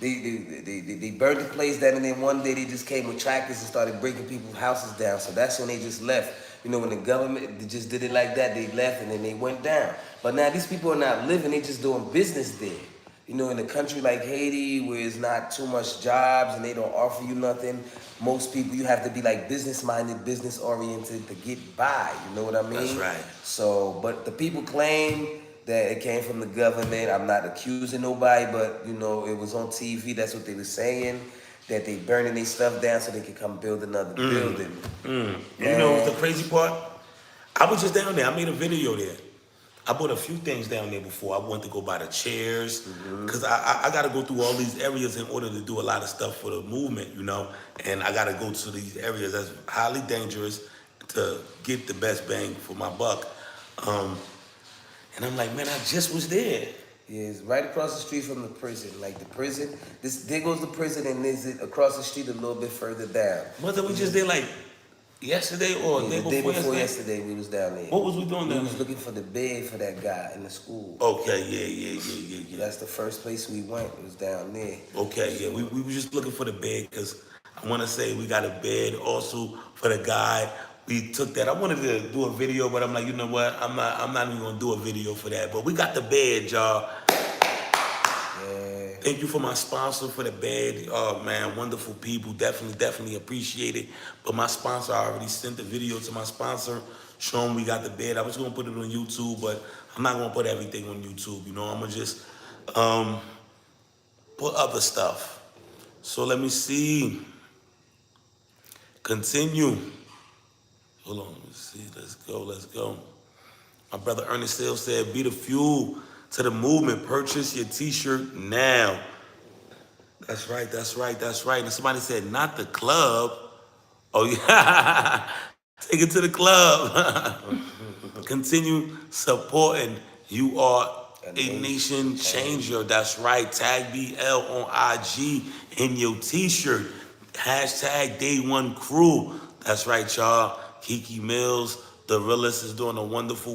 They burned the place down, and then one day they just came with tractors and started breaking people's houses down. So that's when they just left. You know, when the government they just did it like that, they left and then they went down. But now these people are not living; they just doing business there. You know, in a country like Haiti, where it's not too much jobs and they don't offer you nothing, most people you have to be like business-minded, business-oriented to get by. You know what I mean? That's right. So, but the people claim that it came from the government. I'm not accusing nobody, but you know, it was on TV. That's what they were saying, that they burning their stuff down so they could come build another building. You know what's the crazy part? I was just down there. I made a video there. I bought a few things down there before. I went to go buy the chairs because I got to go through all these areas in order to do a lot of stuff for the movement, you know. And I got to go to these areas that's highly dangerous to get the best bang for my buck. And I'm like, man, I just was there. Yeah, it's right across the street from the prison. Like the prison, there goes the prison, and there's it across the street a little bit further down. Wasn't we just there like yesterday or Yeah, the day before yesterday, we was down there. What was we doing We down was there? looking for the bed for that guy in the school. Okay, yeah. That's the first place we went. It was down there. Okay, yeah, we were just looking for the bed because I want to say we got a bed also for the guy. We took that. I wanted to do a video, but I'm like, you know what? I'm not even gonna do a video for that. But we got the bed, y'all. Yeah. Thank you for my sponsor for the bed. Oh man, wonderful people. Definitely appreciate it. But my sponsor, I already sent the video to my sponsor, showing we got the bed. I was gonna put it on YouTube, but I'm not gonna put everything on YouTube. You know, I'm gonna just put other stuff. So let me see. Continue. Hold on, let me see. Let's go. My brother Ernest Sale said, be the fuel to the movement. Purchase your t-shirt now. That's right. And somebody said, not the club. Oh yeah. Take it to the club. Continue supporting. You are a nation changer. That's right. Tag BL on IG in your t-shirt. Hashtag Day One Crew. That's right, y'all. Kiki Mills, the realist, is doing a wonderful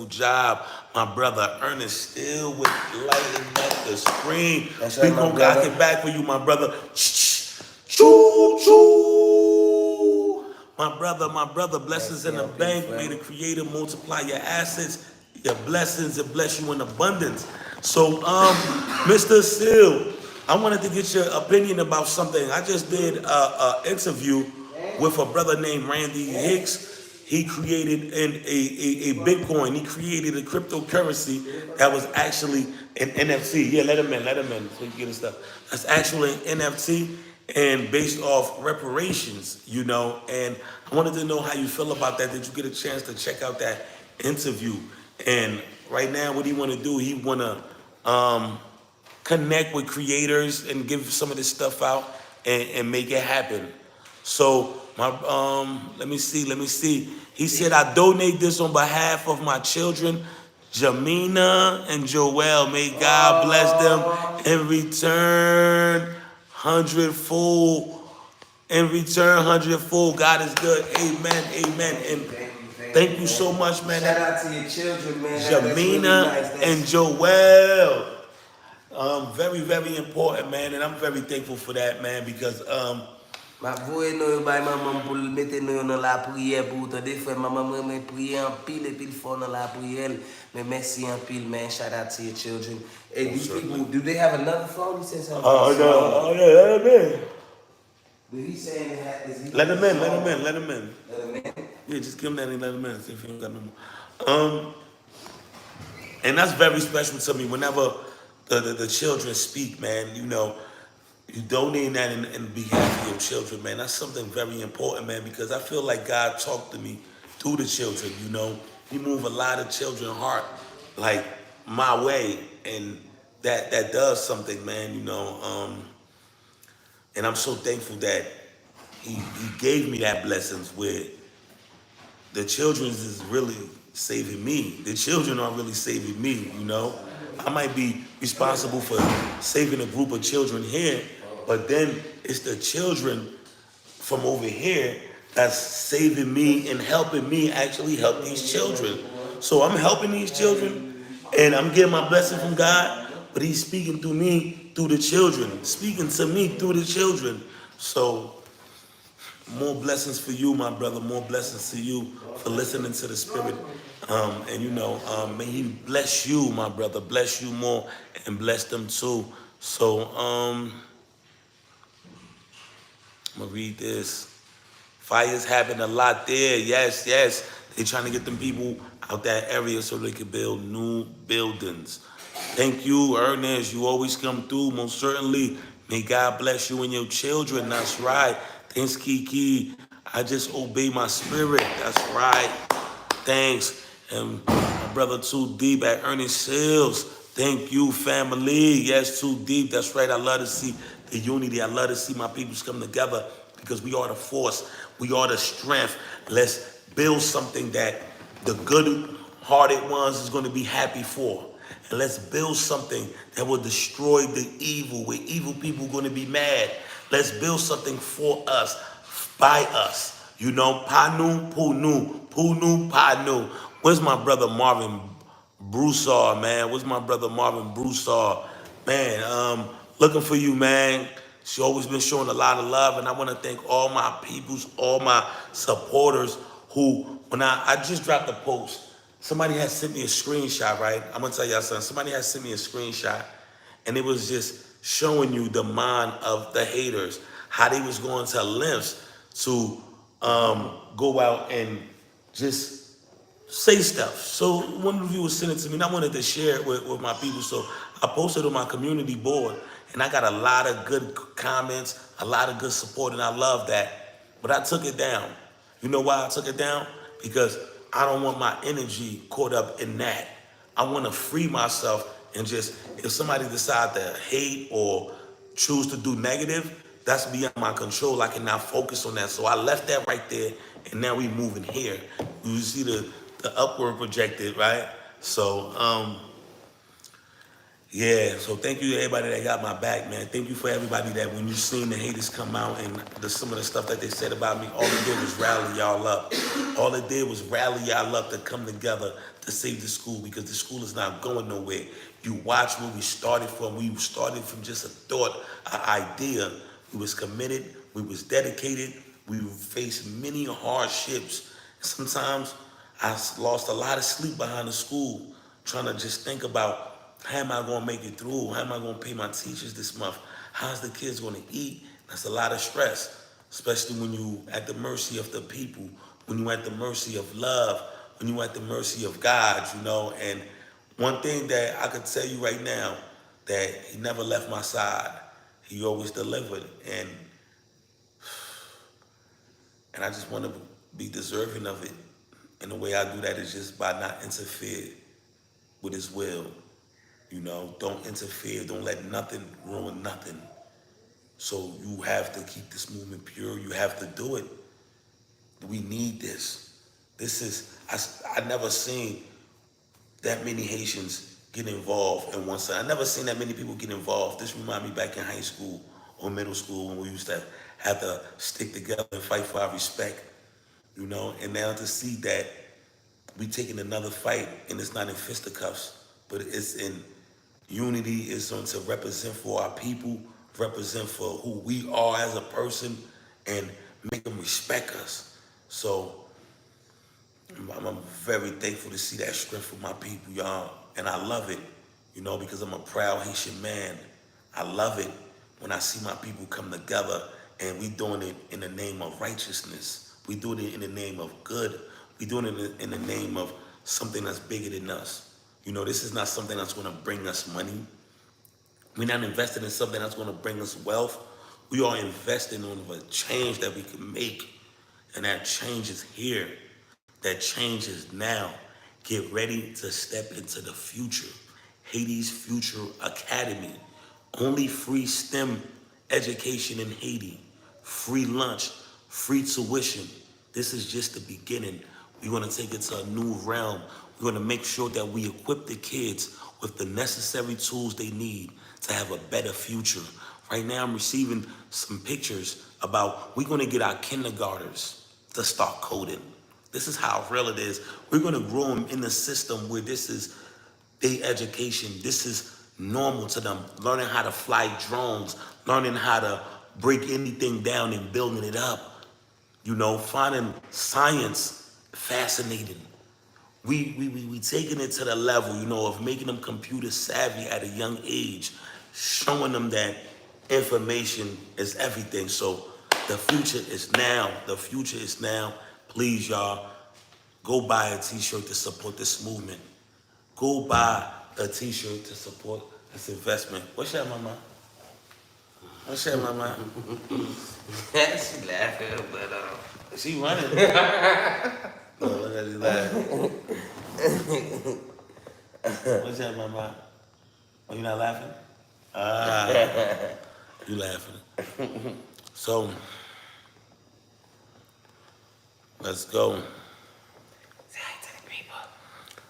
job. My brother Ernest still with lighting up the screen. That's We right, my gonna brother. got it back for you, my brother. Choo choo. My brother, blessings in the bank. May the Creator multiply your assets, your blessings, and bless you in abundance. So, Mr. Seal, I wanted to get your opinion about something. I just did a interview with a brother named Randy Hicks. He created a Bitcoin. He created a cryptocurrency that was actually an NFT. Yeah, let him in so you get his stuff. That's actually an NFT and based off reparations, you know. And I wanted to know how you feel about that. Did you get a chance to check out that interview? And right now, what he want to do, he want to connect with creators and give some of this stuff out and make it happen. So my let me see. He said, I donate this on behalf of my children, Jamina and Joel. May God bless them in return hundredfold. In return hundredfold. God is good. Amen. And thank you so much, man. Shout out to your children, man. Jamina and Joel. Very important, man, and I'm very thankful for that, man, because Ma voye nou yo bay maman pou mette nou yo nan la prière pour te des fois maman me prier en pile et pile fort dans la prière. Mais merci en pile, man. Shout out to your children. Hey, these people, do they have another phone? He said something. yeah, let him in. Did he say they had this? Let him in. Let him in. Yeah, just give him that and let him in. See if he don't got no more. And that's very special to me. Whenever the children speak, man, you know, you donate that in behalf of your children, man. That's something very important, man, because I feel like God talked to me through the children, you know. He moved a lot of children's heart, like, my way, and that does something, man, you know. And I'm so thankful that he gave me that blessings where the children is really saving me. The children are really saving me, you know. I might be responsible for saving a group of children here, but then it's the children from over here that's saving me and helping me actually help these children. So I'm helping these children, and I'm getting my blessing from God, but He's speaking through me, through the children, speaking to me through the children. So more blessings for you, my brother. More blessings to you for listening to the Spirit. And may He bless you, my brother. Bless you more and bless them too. So I'm gonna read this. Fires happen a lot there. Yes, yes. They trying to get them people out that area so they can build new buildings. Thank you, Ernest. You always come through, most certainly. May God bless you and your children. That's right. Thanks, Kiki. I just obey my spirit. That's right. Thanks. And my brother Too Deep at Ernest Hills. Thank you, family. Yes, Too Deep. That's right. I love to see the unity. I love to see my peoples come together because we are the force. We are the strength. Let's build something that the good-hearted ones is going to be happy for. And let's build something that will destroy the evil, where evil people are going to be mad. Let's build something for us, by us. Panu, Punu, Panu. Where's my brother Marvin Broussard, man? Where's my brother Marvin Broussard? Man, looking for you, man. She always been showing a lot of love, and I want to thank all my peoples, all my supporters who, when I just dropped a post, somebody had sent me a screenshot, right? I'm gonna tell y'all something. Somebody had sent me a screenshot, and it was just showing you the mind of the haters, how they was going to lengths to go out and just say stuff. So one of you was sending it to me, and I wanted to share it with my people. So I posted on my community board, and I got a lot of good comments, a lot of good support, and I love that. But I took it down. You know why I took it down? Because I don't want my energy caught up in that. I want to free myself and just, if somebody decide to hate or choose to do negative, that's beyond my control. I cannot focus on that. So I left that right there, and now we moving here. You see the upward projected, right? So yeah, so thank you to everybody that got my back, man. Thank you for everybody that when you seen the haters come out and some of the stuff that they said about me, all it did was rally y'all up. All it did was rally y'all up to come together to save the school, because the school is not going nowhere. You watch where we started from. We started from just a thought, an idea. We was committed. We was dedicated. We faced many hardships. Sometimes I lost a lot of sleep behind the school trying to just think about, how am I gonna make it through? How am I gonna pay my teachers this month? How's the kids gonna eat? That's a lot of stress, especially when you at the mercy of the people, when you at the mercy of love, when you at the mercy of God, And one thing that I could tell you right now, that He never left my side. He always delivered, and I just want to be deserving of it. And the way I do that is just by not interfere with His will. Don't interfere. Don't let nothing ruin nothing. So you have to keep this movement pure. You have to do it. We need this. I never seen that many Haitians get involved in one side. I never seen that many people get involved. This remind me back in high school or middle school when we used to have to stick together and fight for our respect, And now to see that we taking another fight, and it's not in fisticuffs, but it's in unity. Is going to represent for our people, represent for who we are as a person, and make them respect us. So I'm very thankful to see that strength for my people, y'all, and I love it, because I'm a proud Haitian man. I love it when I see my people come together, and we doing it in the name of righteousness. We doing it in the name of good. We doing it in the name of something that's bigger than us. This is not something that's going to bring us money. We're not investing in something that's going to bring us wealth. We are investing on a change that we can make, and that change is here. That change is now. Get ready to step into the future. Haiti's Future Academy. Only free STEM education in Haiti. Free lunch, free tuition. This is just the beginning. We're going to take it to a new realm. We're going to make sure that we equip the kids with the necessary tools they need to have a better future. Right now, I'm receiving some pictures about we're going to get our kindergartners to start coding. This is how real it is. We're gonna grow them in the system where this is their education. This is normal to them. Learning how to fly drones, learning how to break anything down and building it up. You know, finding science fascinating. We taking it to the level, you know, of making them computer savvy at a young age, showing them that information is everything. So the future is now. The future is now. Please, y'all, go buy a t-shirt to support this movement. Go buy a t-shirt to support this investment. What's that, mama? What's that, mama? She laughing, but She running. Oh, look at you laughing. What's that, mama? Oh, you not laughing? Ah, you laughing. So, let's go. say hi to the people.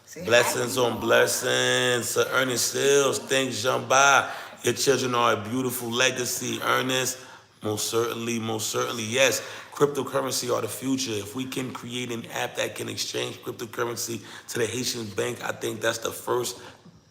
Say Blessings on blessings. Sir Ernest Hills, things jump by. Your children are a beautiful legacy, Ernest. Most certainly, yes. Cryptocurrency are the future. If we can create an app that can exchange cryptocurrency to the Haitian bank, I think that's the first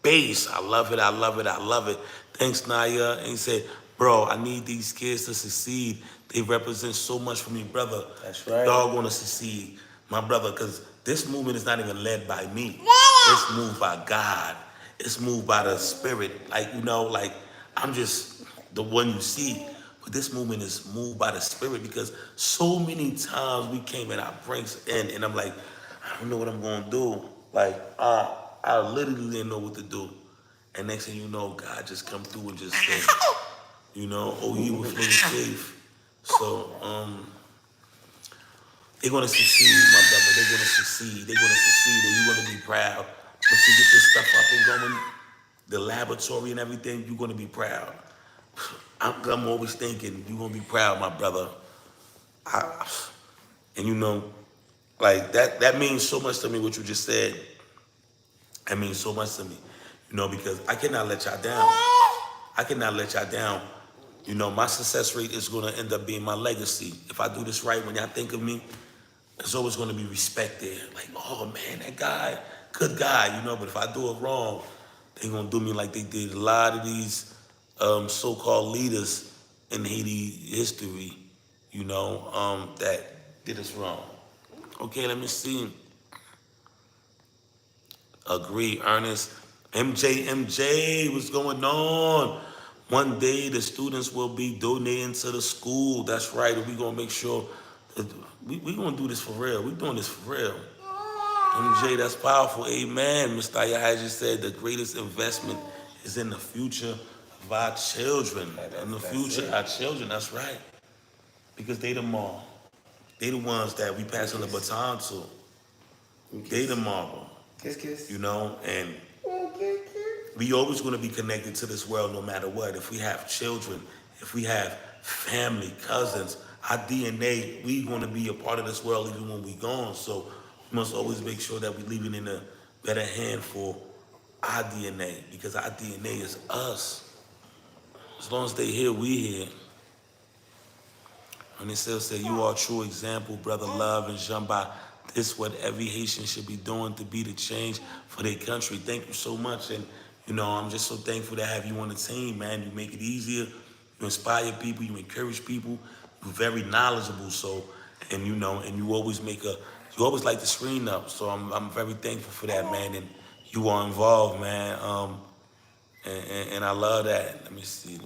base. I love it, I love it, I love it. Thanks, Naya. And he said, bro, I need these kids to succeed. They represent so much for me, brother. That's right. Y'all gonna succeed, my brother, because this movement is not even led by me. It's moved by God. It's moved by the spirit. Like, you know, like I'm just the one you see. But this movement is moved by the spirit because so many times we came in our ranks in and I'm like, I don't know what I'm gonna do. Like, I literally didn't know what to do. And next thing you know, God just come through and just say, you know, oh, you were feeling safe. So, they're gonna succeed, my brother. They're gonna succeed. They're gonna succeed, and you're gonna be proud. Once you get this stuff up and going, the laboratory and everything, you're gonna be proud. I'm always thinking you're gonna be proud, my brother. I, and you know, like that means so much to me. What you just said, that means so much to me. You know, because I cannot let y'all down. I cannot let y'all down. You know, my success rate is gonna end up being my legacy. If I do this right, when y'all think of me, there's always gonna be respect there. Like, oh man, that guy, good guy, you know, but if I do it wrong, they gonna do me like they did a lot of these so-called leaders in Haiti history, you know, that did us wrong. Okay, let me see. Agree, Ernest. MJ, what's going on? One day the students will be donating to the school. That's right. And we gonna make sure that we gonna do this for real. We doing this for real. MJ, that's powerful. Amen. Mr. Ayaha just said the greatest investment is in the future of our children. In the future, our children, that's right. Because they the mom. They the ones that we passing the baton to. They the marble. Kiss, kiss. You know, and we always going to be connected to this world no matter what. If we have children, if we have family, cousins, our DNA, we going to be a part of this world even when we gone. So we must always make sure that we leave it in a better hand for our DNA because our DNA is us. As long as they here, we here. And they still say, you are a true example, brother Love and Jamba. This what every Haitian should be doing to be the change for their country. Thank you so much. And, you know, I'm just so thankful to have you on the team, man. You make it easier. You inspire people. You encourage people. You're very knowledgeable. So, and, you know, and you always like to screen up. So I'm very thankful for that, man. And you are involved, man. And I love that. Let me see.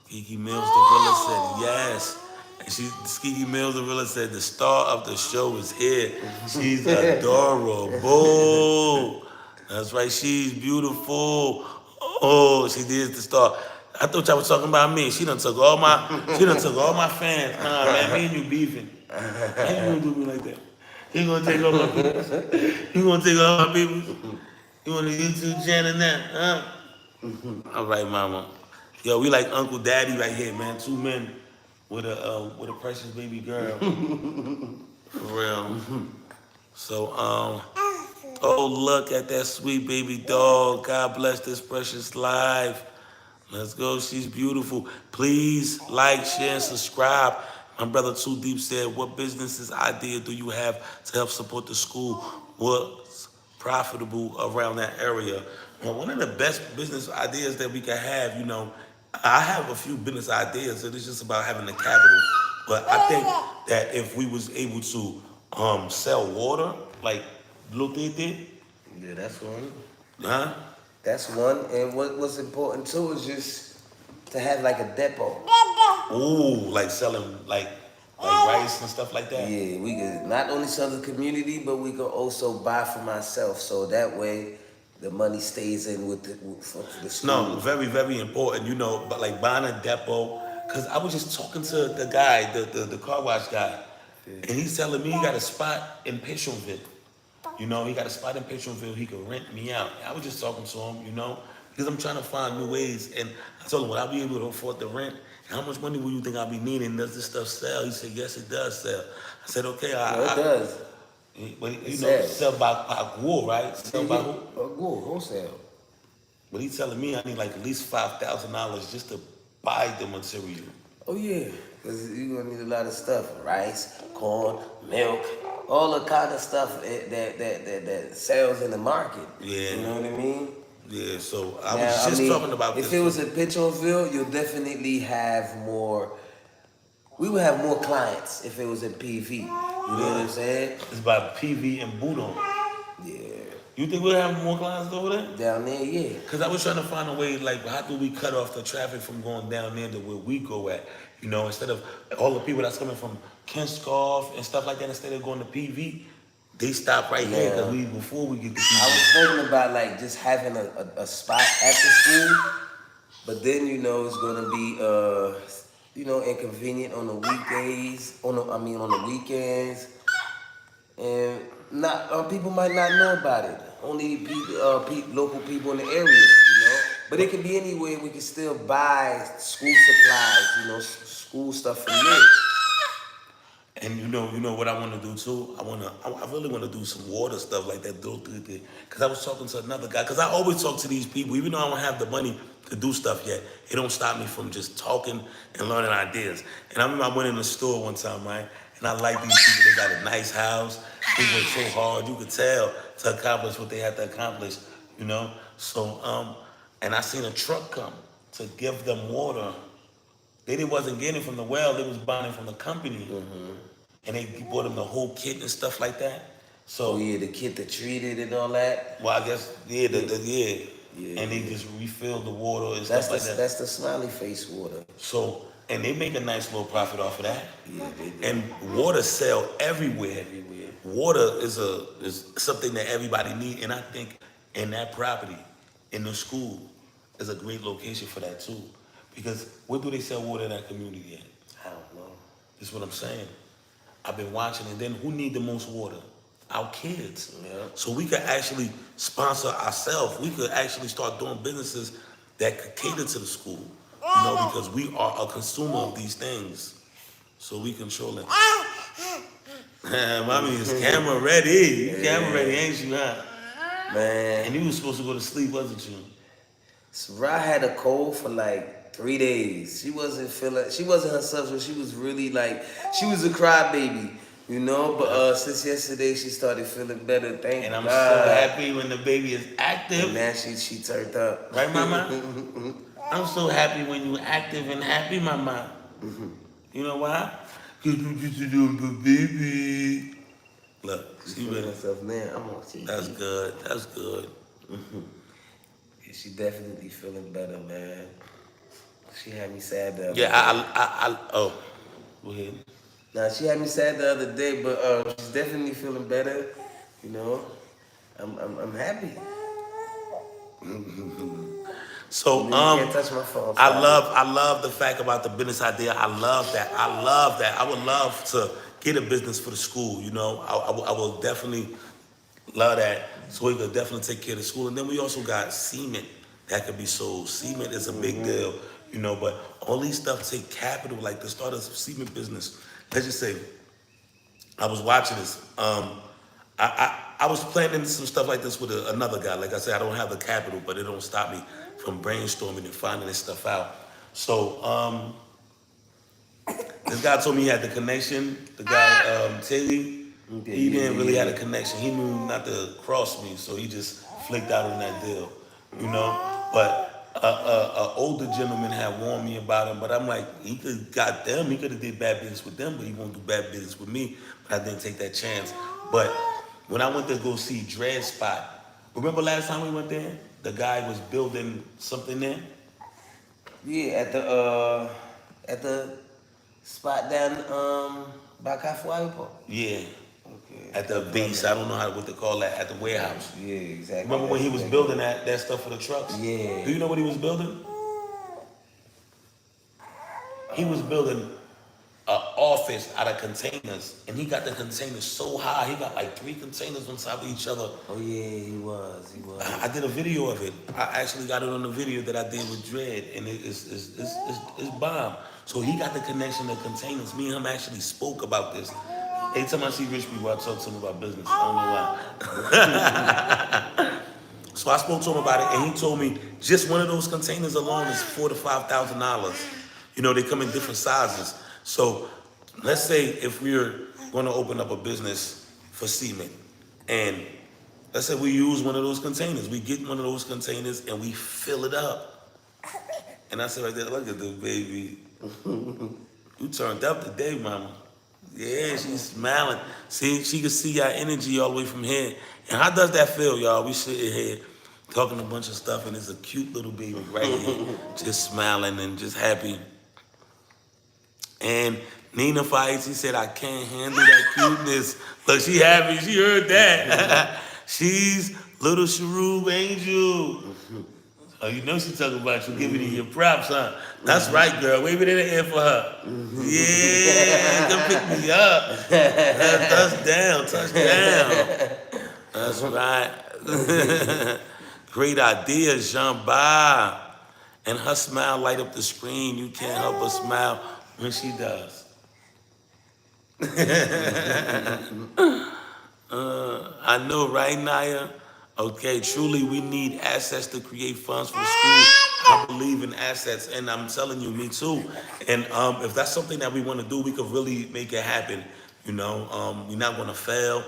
Kiki Mills, the Rilla said yes. And Kiki Mills, the Rilla said the star of the show is here. She's adorable. That's right, she's beautiful. Oh, she is the star. I thought y'all was talking about me. She done took all my fans. Nah, man, me and you beefing. How you gonna do me like that? You gonna take all my people? You gonna take all my people? You want a YouTube channel now, huh? All right, mama. Yo, we like Uncle Daddy right here, man. Two men with a precious baby girl. For real. So, oh, look at that sweet baby dog. God bless this precious life. Let's go. She's beautiful. Please like, share, and subscribe. My brother Too Deep said, "What businesses idea do you have to help support the school? What's profitable around that area?" Well, one of the best business ideas that we can have, I have a few business ideas. It's just about having the capital. But I think that if we was able to sell water, like Blue Tete, Yeah, that's one. huh? That's one. And what's important too is just to have like a depot. Ooh, like selling like rice and stuff like that. Yeah, we could not only sell the community, but we could also buy for myself. So that way, the money stays in for the No, school. very, very important, but like buying a depot. Cause I was just talking to the guy, the car wash guy, and he's telling me he got a spot in Pétionville. He got a spot in Pétionville he could rent me out. I was just talking to him, because I'm trying to find new ways. And I told him, will I be able to afford the rent? How much money will you think I'll be needing? Does this stuff sell? He said, yes, it does sell. I said, okay, No, it does. but It sells. sell by wool, right? Yeah, Sell by yeah. who? Go wholesale. But he's telling me I need like at least $5,000 just to buy the material. Oh yeah, because you're gonna need a lot of stuff: rice, corn, milk, all the kind of stuff that sells in the market. Yeah, You know what I mean? yeah. So I Now, was I just mean, talking about if this. it was in Pétionville, you'll definitely have more. We would have more clients if it was in PV. You know what I'm saying? It's by PV and Budon. Yeah. You think we'll have more clients over there? Down there, yeah. Because I was trying to find a way, like, how do we cut off the traffic from going down there to where we go at? Instead of all the people that's coming from Kinskov and stuff like that, instead of going to PV, they stop right here Yeah. because before we get to I was PV. thinking about like just having a spot at the school, but then it's gonna be inconvenient on the weekdays, on the weekends, and not people might not know about it. Only people, local people in the area. But it can be anywhere. We can still buy school supplies, school stuff from there. And what I want to do too. I really want to do some water stuff like that. Because I was talking to another guy. Because I always talk to these people, even though I don't have the money to do stuff yet. It don't stop me from just talking and learning ideas. And I remember I went in the store one time, right? And I like these people. They got a nice house. They work so hard. You could tell to accomplish what they had to accomplish. So and I seen a truck come to give them water. They wasn't getting it from the well. They was buying it from the company. And they bought them the whole kit and stuff like that. Oh So, yeah, the kid that treated and all that. well, I guess yeah, yeah. Yeah, And they yeah. just refilled the water and That's stuff like that. that's the smiley face water. So, and they make a nice little profit off of that. Yeah, they do. And water sell everywhere. Everywhere. Water is something that everybody need, and I think in that property, in the school, is a great location for that too. Because where do they sell water in that community at? I don't know. That's what I'm saying. I've been watching, and then who need the most water? Our kids. Yeah. So we could actually sponsor ourselves. We could actually start doing businesses that could cater to the school, because we are a consumer of these things. So we control it. Mommy is camera ready. You camera ready, ain't you, huh? Man, And you was supposed to go to sleep, wasn't you? Sarah had a cold for like 3 days. She wasn't herself, so she was really like, she was a crybaby, But since yesterday, she started feeling better. Thank And I'm God. so happy when the baby is active. And now she turned up. Right, mama? I'm so happy when you active and happy, mama. You know why? Because you get to do a good baby. Look, She see feeling what? herself now. I'm on TV. That's good. That's good. Yeah, she definitely feeling better, man. She had me sad the other Yeah, day. oh, go ahead. Nah, she had me sad the other day, but she's definitely feeling better. I'm happy. So, You can't touch my phone. I love the fact about the business idea. I love that. I would love to get a business for the school. I will definitely love that. So we could definitely take care of the school. And then we also got cement that could be sold. Cement is a big deal, but all these stuff take capital, like to start a cement business. Let's just say, I was watching this. I was planning some stuff like this with another guy. Like I said, I don't have the capital, but it don't stop me from brainstorming and finding this stuff out. So this guy told me he had the connection. The guy Tilly, Okay, he yeah, didn't really yeah, have a yeah. connection. He knew not to cross me, so he just flicked out on that deal, you know. But a older gentleman had warned me about him, but I'm like, he could got them. He could have did bad business with them, but he won't do bad business with me. But I didn't take that chance. But when I went to go see Dread Spot, remember last time we went there? The guy was building something there. Yeah, at the spot down by Cafuayo Park. Yeah, Okay, at I the can't base. I remember. don't know how what they call that at the warehouse. Yeah, exactly. Remember when That's he was exactly. building that stuff for the trucks? Yeah. Do you know what he was building? He was building an office out of containers, and he got the containers so high. He got like 3 containers on top of each other. Oh yeah, he was. He was. I did a video of it. I actually got it on the video that I did with Dread, and it's bomb. So he got the connection to containers. Me and him actually spoke about this. Anytime I see rich people, I talk to them about business. I don't know why. So I spoke to him about it, and he told me just one of those containers alone is $4,000 to $5,000. You know, they come in different sizes. So let's say if we're going to open up a business for cement, and let's say we use one of those containers, we get one of those containers and we fill it up. And I said right there, look at the baby. You turned up today, mama. Yeah, she's smiling. See, she can see our energy all the way from here. And how does that feel, y'all? We sitting here talking a bunch of stuff, and there's a cute little baby right here, just smiling and just happy. And Nina Faisi said, I can't handle that cuteness. Look, she happy. She heard that. She's little Sharoob Angel. Oh, you know she talking about you giving you your props, huh? That's right, girl. Wave it in the air for her. Yeah, come pick me up. Touchdown, touchdown. That's right. Great idea, Jean-Ba. And her smile light up the screen. You can't help but smile when she does. I know, right, Naya? Okay, truly, we need assets to create funds for the school. I believe in assets, and I'm telling you, me too. And if that's something that we want to do, we could really make it happen. You know, we're not going to fail.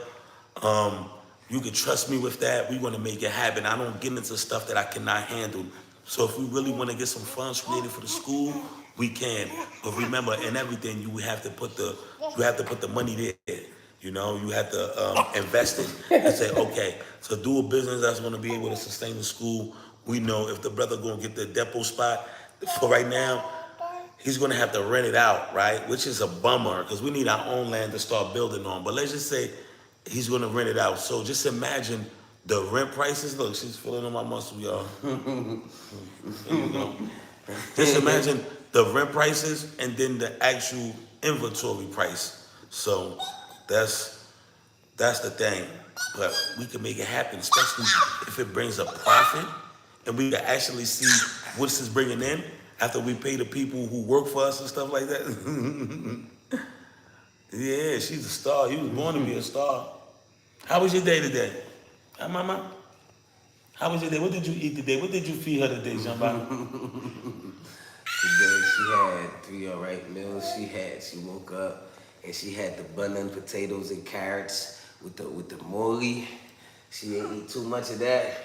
You can trust me with that. We're going to make it happen. I don't get into stuff that I cannot handle. So if we really want to get some funds created for the school, we can. But remember, in everything, you have to put the money there. You know, you have to invest it and say, okay, to do a business that's going to be able to sustain the school, we know if the brother going to get the depot spot, for right now, he's going to have to rent it out, right? Which is a bummer because we need our own land to start building on. But let's just say he's going to rent it out. So just imagine the rent prices. Look, she's feeling on my muscle, y'all. There you go. Just imagine the rent prices and then the actual inventory price. So that's the thing. But we can make it happen, especially if it brings a profit and we can actually see what this is bringing in after we pay the people who work for us and stuff like that. Yeah, she's a star. You was born to be a star. How was your day today? Huh, mama? How was your day? What did you eat today? What did you feed her today, Jean-Baptiste? Today she had 3 alright meals. She woke up and she had the bun and potatoes and carrots with the mori. She ain't eat too much of that.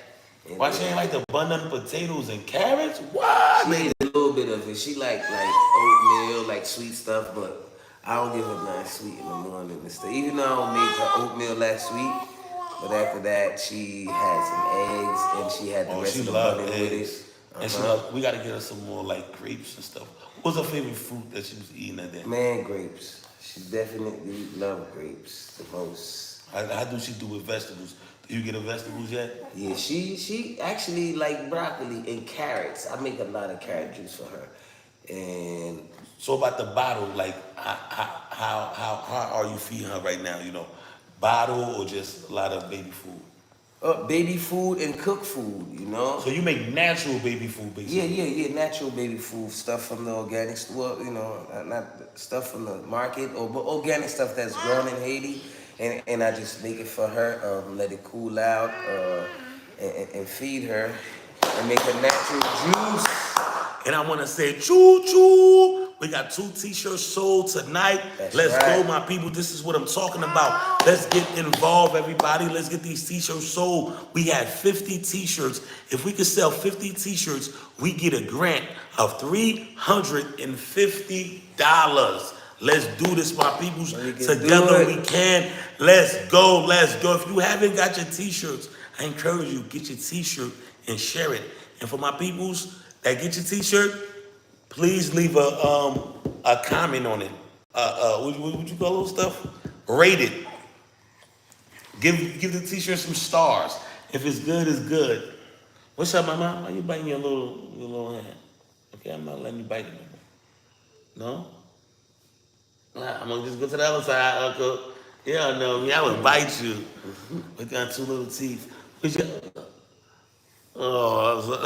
And Why she ain't like the bun-up potatoes and carrots? What? she ate a little bit of it. She like oatmeal, like sweet stuff, but I don't give her nothing sweet in the morning and stuff. Even though I don't make her oatmeal that sweet, but after that she had some eggs and she had the Oh, rest she of the love bun with eggs. it. And she love, we gotta get her some more like grapes and stuff. What was her favorite fruit that she was eating that day? Man, grapes. She definitely love grapes the most. How do she do with vegetables? Do you get her vegetables yet? Yeah, she actually like broccoli and carrots. I make a lot of carrot juice for her. And So about the bottle, like how are you feeding her right now? You know, bottle or just a lot of baby food? baby food and cooked food, you know? So you make natural baby food, basically. Yeah, natural baby food, stuff from the organic store, you know, not stuff from the market, but organic stuff that's grown in Haiti. And I just make it for her, let it cool out, and feed her. and make a natural juice. And I want to say, choo choo. We got 2 t-shirts sold tonight. That's Let's right. go, my people. This is what I'm talking about. Let's get involved, everybody. Let's get these t-shirts sold. We had 50 t-shirts. If we could sell 50 t-shirts, we get a grant of $350. Let's do this, my people. Together we can. Let's go. Let's go. If you haven't got your t-shirts, I encourage you, get your t-shirt and share it. And for my peoples that get your t-shirt, please leave a comment on it. What you call those stuff? Rate it. Give the t-shirt some stars. If it's good, it's good. What's up, mama? Why you biting your little hand? Okay, I'm not letting you bite it anymore. No? I'm gonna just go to the other side, Uncle. Yeah, no, me, I would bite you. We got 2 little teeth. Oh,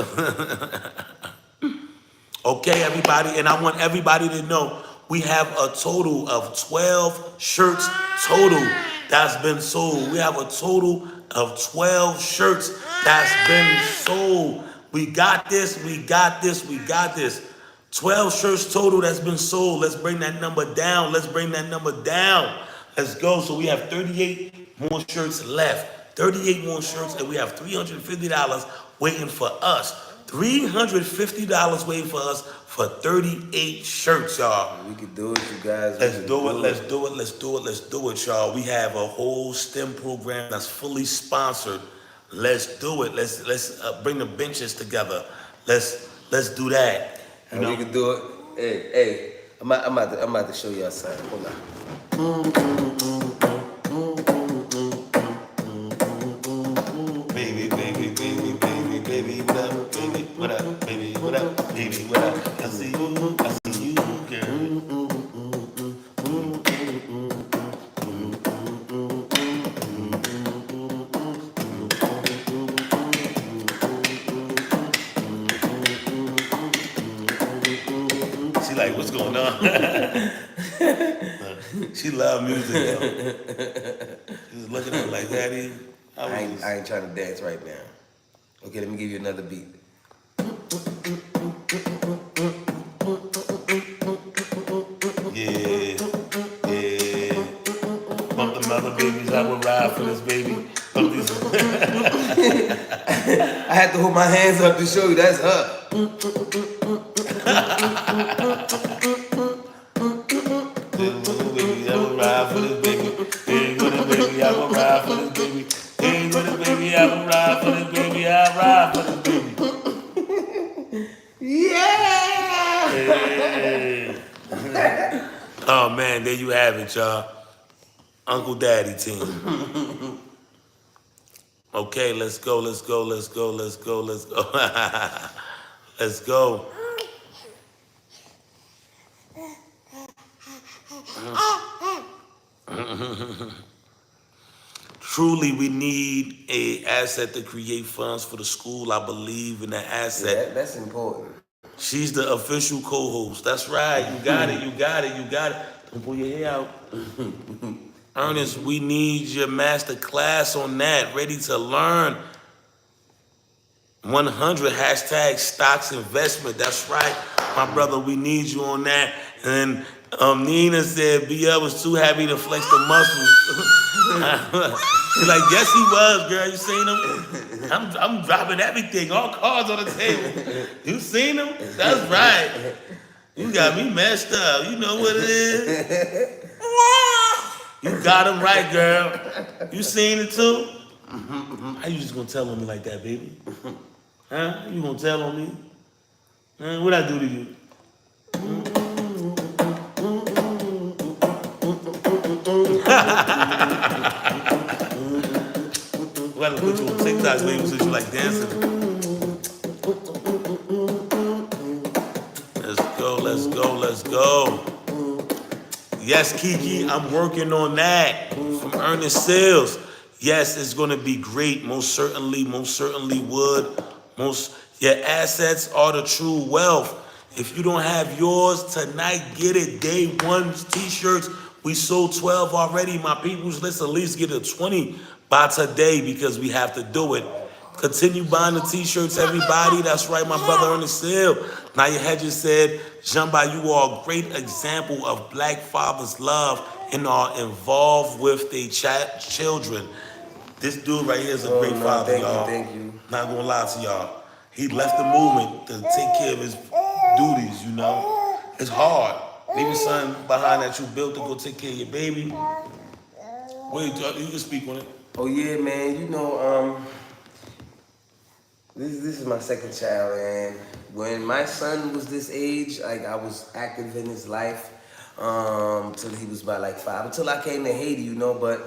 okay, everybody, and I want everybody to know we have a total of 12 shirts total that's been sold. We have a total of 12 shirts that's been sold. We got this, we got this, we got this. 12 shirts total that's been sold. Let's bring that number down. Let's bring that number down. Let's go. So we have 38 more shirts left. 38 more shirts, and we have $350 waiting for us. $350 waiting for us for 38 shirts, y'all. We can do it, you guys. Let's do it, let's do it, let's do it, let's do it, y'all. We have a whole STEM program that's fully sponsored. Let's do it. Let's bring the benches together. Let's do that. You And know? we can do it. Hey, I'm about to show y'all something. Hold on. Baby, baby, baby, baby, baby, what up, baby, what up, baby, what up, baby, what up? I see you, girl. She like, what's going on? She love music, yo. She was looking at me like, Daddy, I ain't trying to dance right now. Okay, let me give you another beat. Yeah. Bump them other babies, I will ride for this baby. Bump these. I had to hold my hands up to show you that's her. Baby, I will ride for this baby. Hey, with it, baby, I will ride for this baby. Hey, with it, baby, I will ride for this baby. I ride for this baby. Yeah! Hey. Oh man, there you have it, y'all. Uncle Daddy team. Okay, let's go, let's go, let's go, let's go, let's go. Let's go. Truly, we need a asset to create funds for the school. I believe in that asset. Yeah, that's important. She's the official co-host. That's right. You got it. You got it. You got it. Don't pull your hair out. Ernest, we need your master class on that. Ready to learn. 100 hashtag stocks investment. That's right. My brother, we need you on that. And Nina said BL was too happy to flex the muscles. She's like, yes, he was, girl. You seen him? I'm dropping everything, all cards on the table. You seen him? That's right. You got me messed up. You know what it is? You got him right, girl. You seen it too? How you just gonna tell on me like that, baby? Huh? You gonna tell on me? What'd I do to you? We gotta put you on TikTok, baby, since you like dancing. Let's go, let's go, let's go. Yes, Kiki, I'm working on that. From Ernest Sales. Yes, it's gonna be great. Most certainly would. Your assets are the true wealth. If you don't have yours tonight, get it. Day one t-shirts. We sold 12 already. My peoples, let's at least get a 20 by today because we have to do it. Continue buying the t-shirts, everybody. That's right, my brother Ernest Hill. Naya Hedges said, Jamba, you are a great example of black fathers' love and are involved with their children. This dude right here is a Oh great no, father, thank you, y'all. thank you. Not gonna lie to y'all. He left the movement to take care of his duties, you know. It's hard. Leaving something behind that you built to go take care of your baby. Wait, you can speak on it. Oh yeah, man. This is my second child, and when my son was this age, like I was active in his life, till he was about like 5, until I came to Haiti, you know. But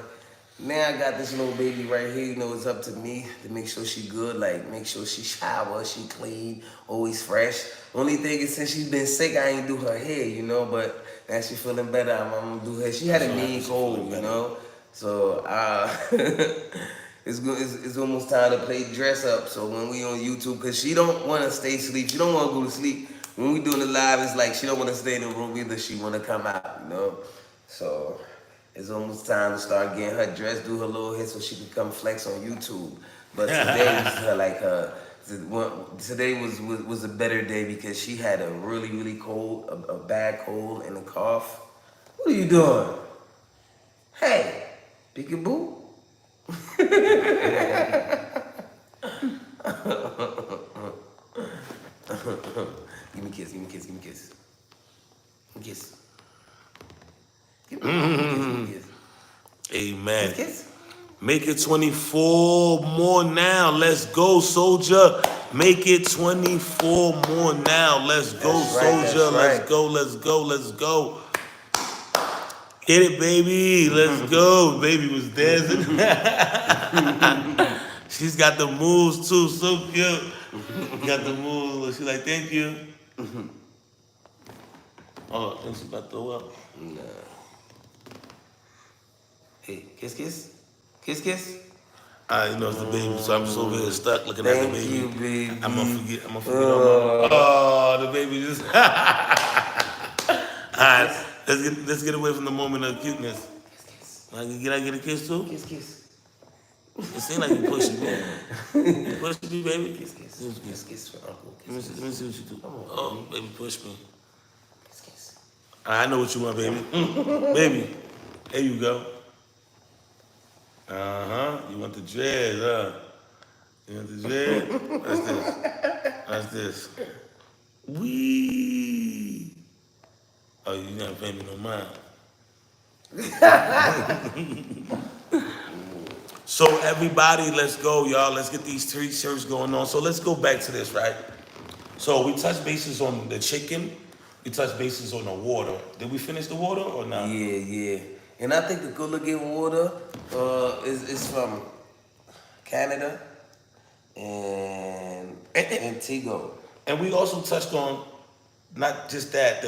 now I got this little baby right here, you know. It's up to me to make sure she good, like make sure she shower, she clean, always fresh. Only thing is since she's been sick, I ain't do her hair, you know. But now she feeling better, I'm gonna do her. She had a mean cold, you know. So it's almost time to play dress up. So when we on YouTube, cause she don't want to stay asleep. She don't want to go to sleep. When we doing the live, it's like she don't want to stay in the room either. She want to come out, you know. So it's almost time to start getting her dressed, do her little hair so she can come flex on YouTube. But today was her like her. Today was a better day because she had a really cold, a bad cold and a cough. What are you doing? Hey, peekaboo. Give me a kiss, give me a kiss, give me a kiss. Give me a kiss. Give me a kiss. Amen. Kiss. Make it 24 more now. Let's go, soldier. Make it 24 more now. Let's go, That's right, soldier. that's right. Let's go, let's go, let's go. Get it, baby. Let's go. Baby was dancing. She's got the moves too. So cute. Got the moves. She's like, thank you. Oh, I think she's about to throw up. Nah. Hey, kiss, kiss. Kiss, kiss. You know it's the baby, so I'm just over here stuck looking at the Thank baby. you, baby. I'm gonna forget. Oh, the baby just. Alright, let's get away from the moment of cuteness. Kiss, Can I get a kiss too? kiss. Kiss, It seems like you push me. You push me, baby. kiss. Kiss, kiss for Uncle. Let me see what you do. Oh, baby, push me. Kiss, kiss. I know what you want, baby. Baby, there you go. You want the dread, huh? You want the dread? What's this? What's this? Wee. Oh, you not paying me no mind. So everybody, let's go, y'all. Let's get these t-shirts going on. So let's go back to this, right? So we touched bases on the chicken. We touched bases on the water. Did we finish the water or not? Yeah. And I think the good looking water is from Canada and Antigua. And we also touched on not just that.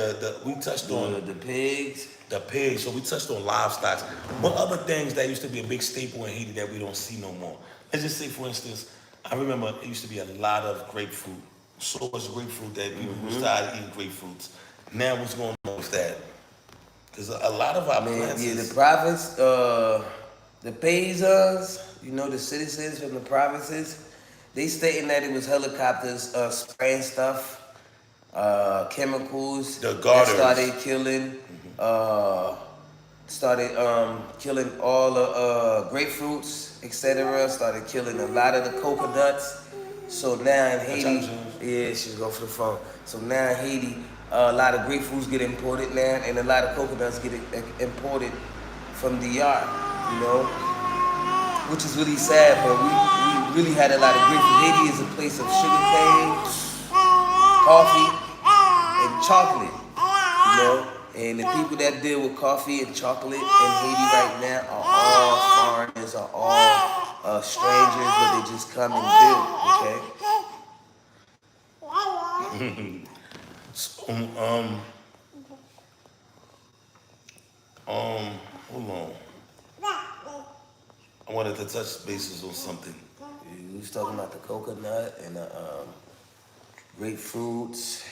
We touched on The pigs. the pigs. So we touched on livestock. What other things that used to be a big staple in Haiti that we don't see no more? Let's just say, for instance, I remember it used to be a lot of grapefruit. So much grapefruit that people started eating grapefruits. Now what's going on with that? Because a lot of our plants. Yeah, the province, the paysans, you know, the citizens from the provinces, they stating that it was helicopters spraying stuff, chemicals The that garters. started killing all the grapefruits, etc. Started killing a lot of the coconuts. So now in Haiti, yeah, she's going for the phone. So now in Haiti, a lot of grapefruits get imported now, and a lot of coconuts get imported from the yard, you know, which is really sad. But we really had a lot of grapefruit. Haiti is a place of sugarcane, coffee, and chocolate, you know. And the people that deal with coffee and chocolate in Haiti right now are all foreigners, are all strangers, but they just come and build, okay? Hold on. I wanted to touch bases on something. We was talking about the coconut and the grapefruits,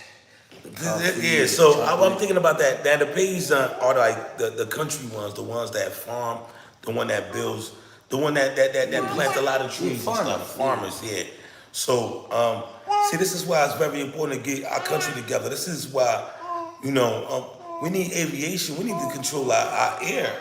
the coffee, Yeah, the so I'm chocolate. thinking about that. Now the paysans are like the country ones, the ones that farm, the one that builds, The one that plant a lot of Yeah, trees and stuff. farmers, Farmers, yeah. So, see, this is why it's very important to get our country together. This is why, we need aviation. We need to control our air.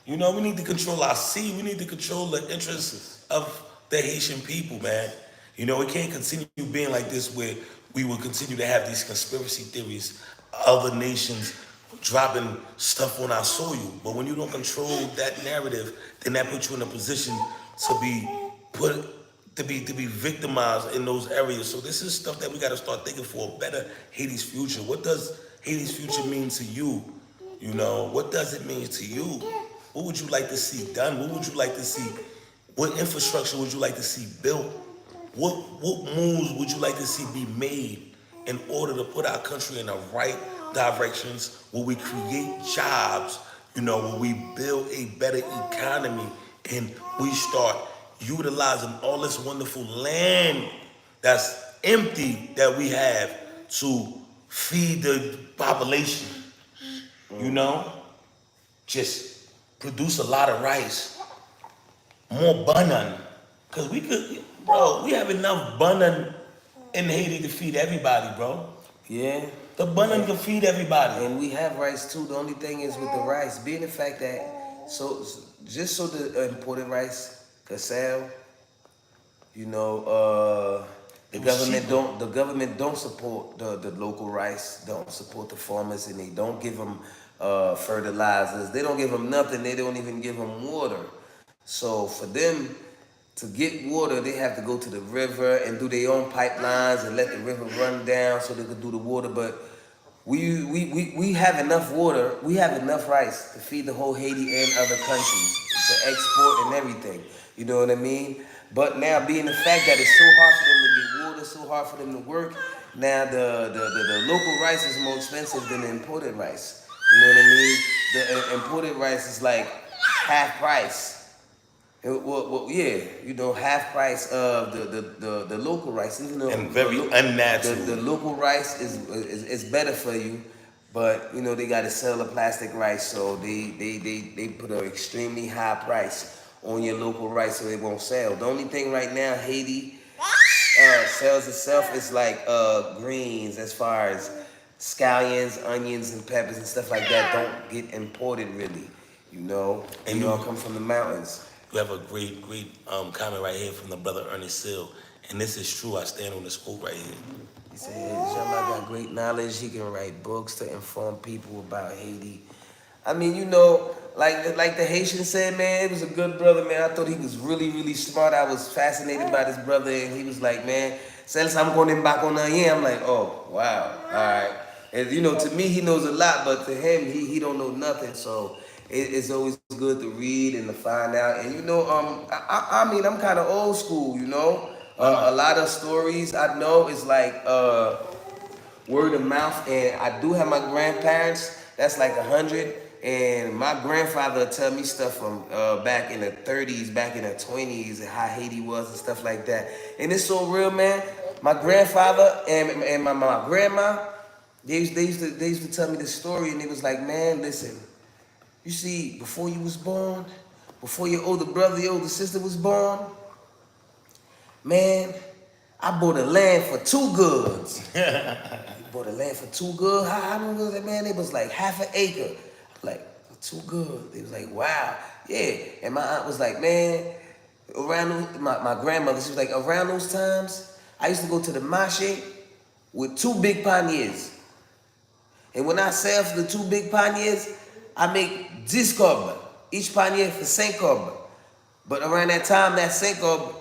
We need to control our sea. We need to control the interests of the Haitian people, man. It can't continue being like this where we will continue to have these conspiracy theories, other nations dropping stuff on our soil. But when you don't control that narrative, then that puts you in a position to be put to be victimized in those areas. So this is stuff that we got to start thinking for a better Haiti's future. What does Haiti's future mean to you? What does it mean to you? What would you like to see done? What would you like to see? What infrastructure would you like to see built? What moves would you like to see be made in order to put our country in the right directions, where we create jobs, where we build a better economy, and we start utilizing all this wonderful land that's empty that we have to feed the population, you know? Just produce a lot of rice, more banan. Cause we have enough banan in Haiti to feed everybody, bro. Yeah. The banan can feed everybody. And we have rice too. The only thing is with the rice, being the fact that just so the imported rice could sell, the government don't support the local rice, don't support the farmers, and they don't give them fertilizers. They don't give them nothing. They don't even give them water. So for them to get water, they have to go to the river and do their own pipelines and let the river run down so they could do the water. But we have enough water, we have enough rice to feed the whole Haiti and other countries, to export and everything. You know what I mean? But now being the fact that it's so hard for them to get water, so hard for them to work, now the local rice is more expensive than the imported rice. You know what I mean? The imported rice is like half price. Half price of the local rice. Even though And very unnatural. The local rice is better for you, but they got to sell the plastic rice, so they put an extremely high price on your local rice, so it won't sell. The only thing right now Haiti sells itself is like greens, as far as scallions, onions, and peppers and stuff like that. Don't get imported really, and you all come from the mountains. We have a great comment right here from the brother Ernest Sill, and this is true. I stand on this quote right here. He said, Jean-Marc got great knowledge. He can write books to inform people about Haiti. I mean, like the Haitian said, man, it was a good brother, man. I thought he was really, really smart. I was fascinated by this brother, and he was like, man, since I'm going back on the I'm like, oh, wow, all right. And, to me, he knows a lot, but to him, he don't know nothing, so it's always good to read and to find out. And I mean, I'm kind of old school, a lot of stories I know is like word of mouth, and I do have my grandparents that's like 100, and my grandfather tell me stuff from back in the 30s, back in the 20s, and how Haiti was and stuff like that. And it's so real, man. My grandfather and my grandma, they used to tell me this story, and it was like, man, listen. You see, before you was born, before your older brother, your older sister was born, man, I bought a land for 2 goods. You bought a land for 2 goods? How many was that, man? It was like half an acre. Like, for 2 goods. They was like, wow. Yeah. And my aunt was like, man, around my grandmother, she was like, around those times, I used to go to the marché with 2 big panniers. And when I sell for the 2 big panniers, I make 10 cob, each panier for 5 cob. But around that time, that 5 cob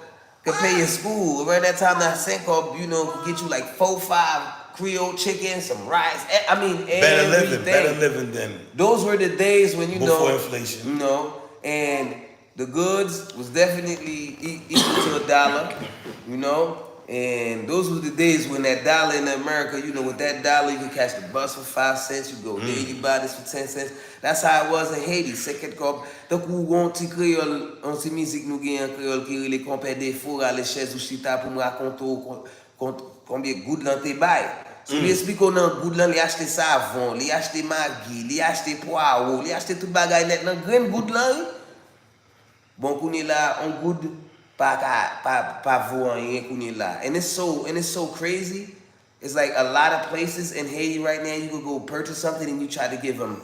could pay your school. Around that time, that 5 cob, could get you like 4, 5 Creole chicken, some rice. I mean, better living than those were the days when before inflation. And the goods was definitely equal to $1. And those were the days when that dollar in America, with that dollar, you could catch the bus for 5 cents. You go there, you buy this for 10 cents. That's how it was in Haiti. Second cop, donc ou gon ti créole, on ti musique nous gagne en créole qui les compère des fours à les chaises ou chita pour me raconter combien goud lan te bail. So li explique qu'on nan goud lan li acheter savon, li acheter maggi, li acheter poireau, li acheter tout bagay net nan grain goud lan. Bon kounye la, on good pa vo anye kounye la. And it's so crazy. It's like a lot of places in Haiti right now, you could go purchase something and you try to give them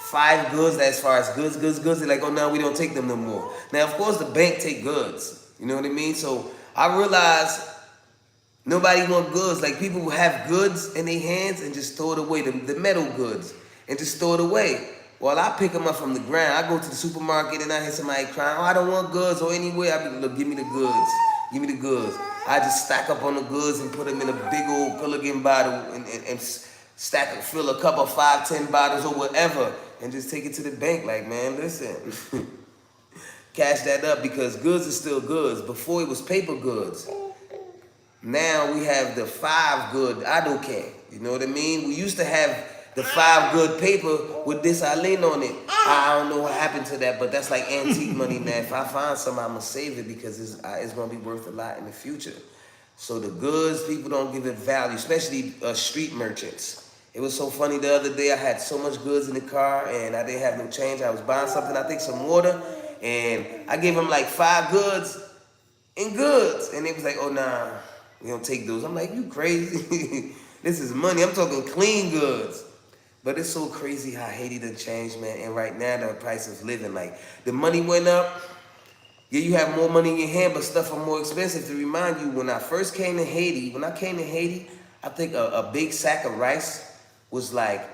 5 goods as far as goods. They're like, oh, no, we don't take them no more. Now, of course, the bank take goods. You know what I mean? So I realized nobody want goods. Like people who have goods in their hands and just throw it away, the metal goods, and just throw it away. Well, I pick them up from the ground. I go to the supermarket and I hear somebody crying, oh, I don't want goods or anywhere. I be, look, give me the goods. Give me the goods. I just stack up on the goods and put them in a big old Pilligan bottle and stack and fill a couple 5, 10 bottles or whatever and just take it to the bank. Like, man, listen, cash that up because goods are still goods. Before it was paper goods. Now we have the 5 good adoke. You know what I mean? We used to have the 5 good paper with this Alin on it. I don't know what happened to that, but that's like antique money now. If I find some, I'm gonna save it because it's gonna be worth a lot in the future. So the goods, people don't give it value, especially street merchants. It was so funny the other day. I had so much goods in the car and I didn't have no change. I was buying something, I think some water, and I gave them like 5 goods in goods, and they was like, "Oh nah, we don't take those." I'm like, "You crazy? This is money. I'm talking clean goods." But it's so crazy how Haiti done changed, man. And right now, the price of living, like the money went up. Yeah, you have more money in your hand, but stuff are more expensive. To remind you, when I first came to Haiti, I think a big sack of rice was like,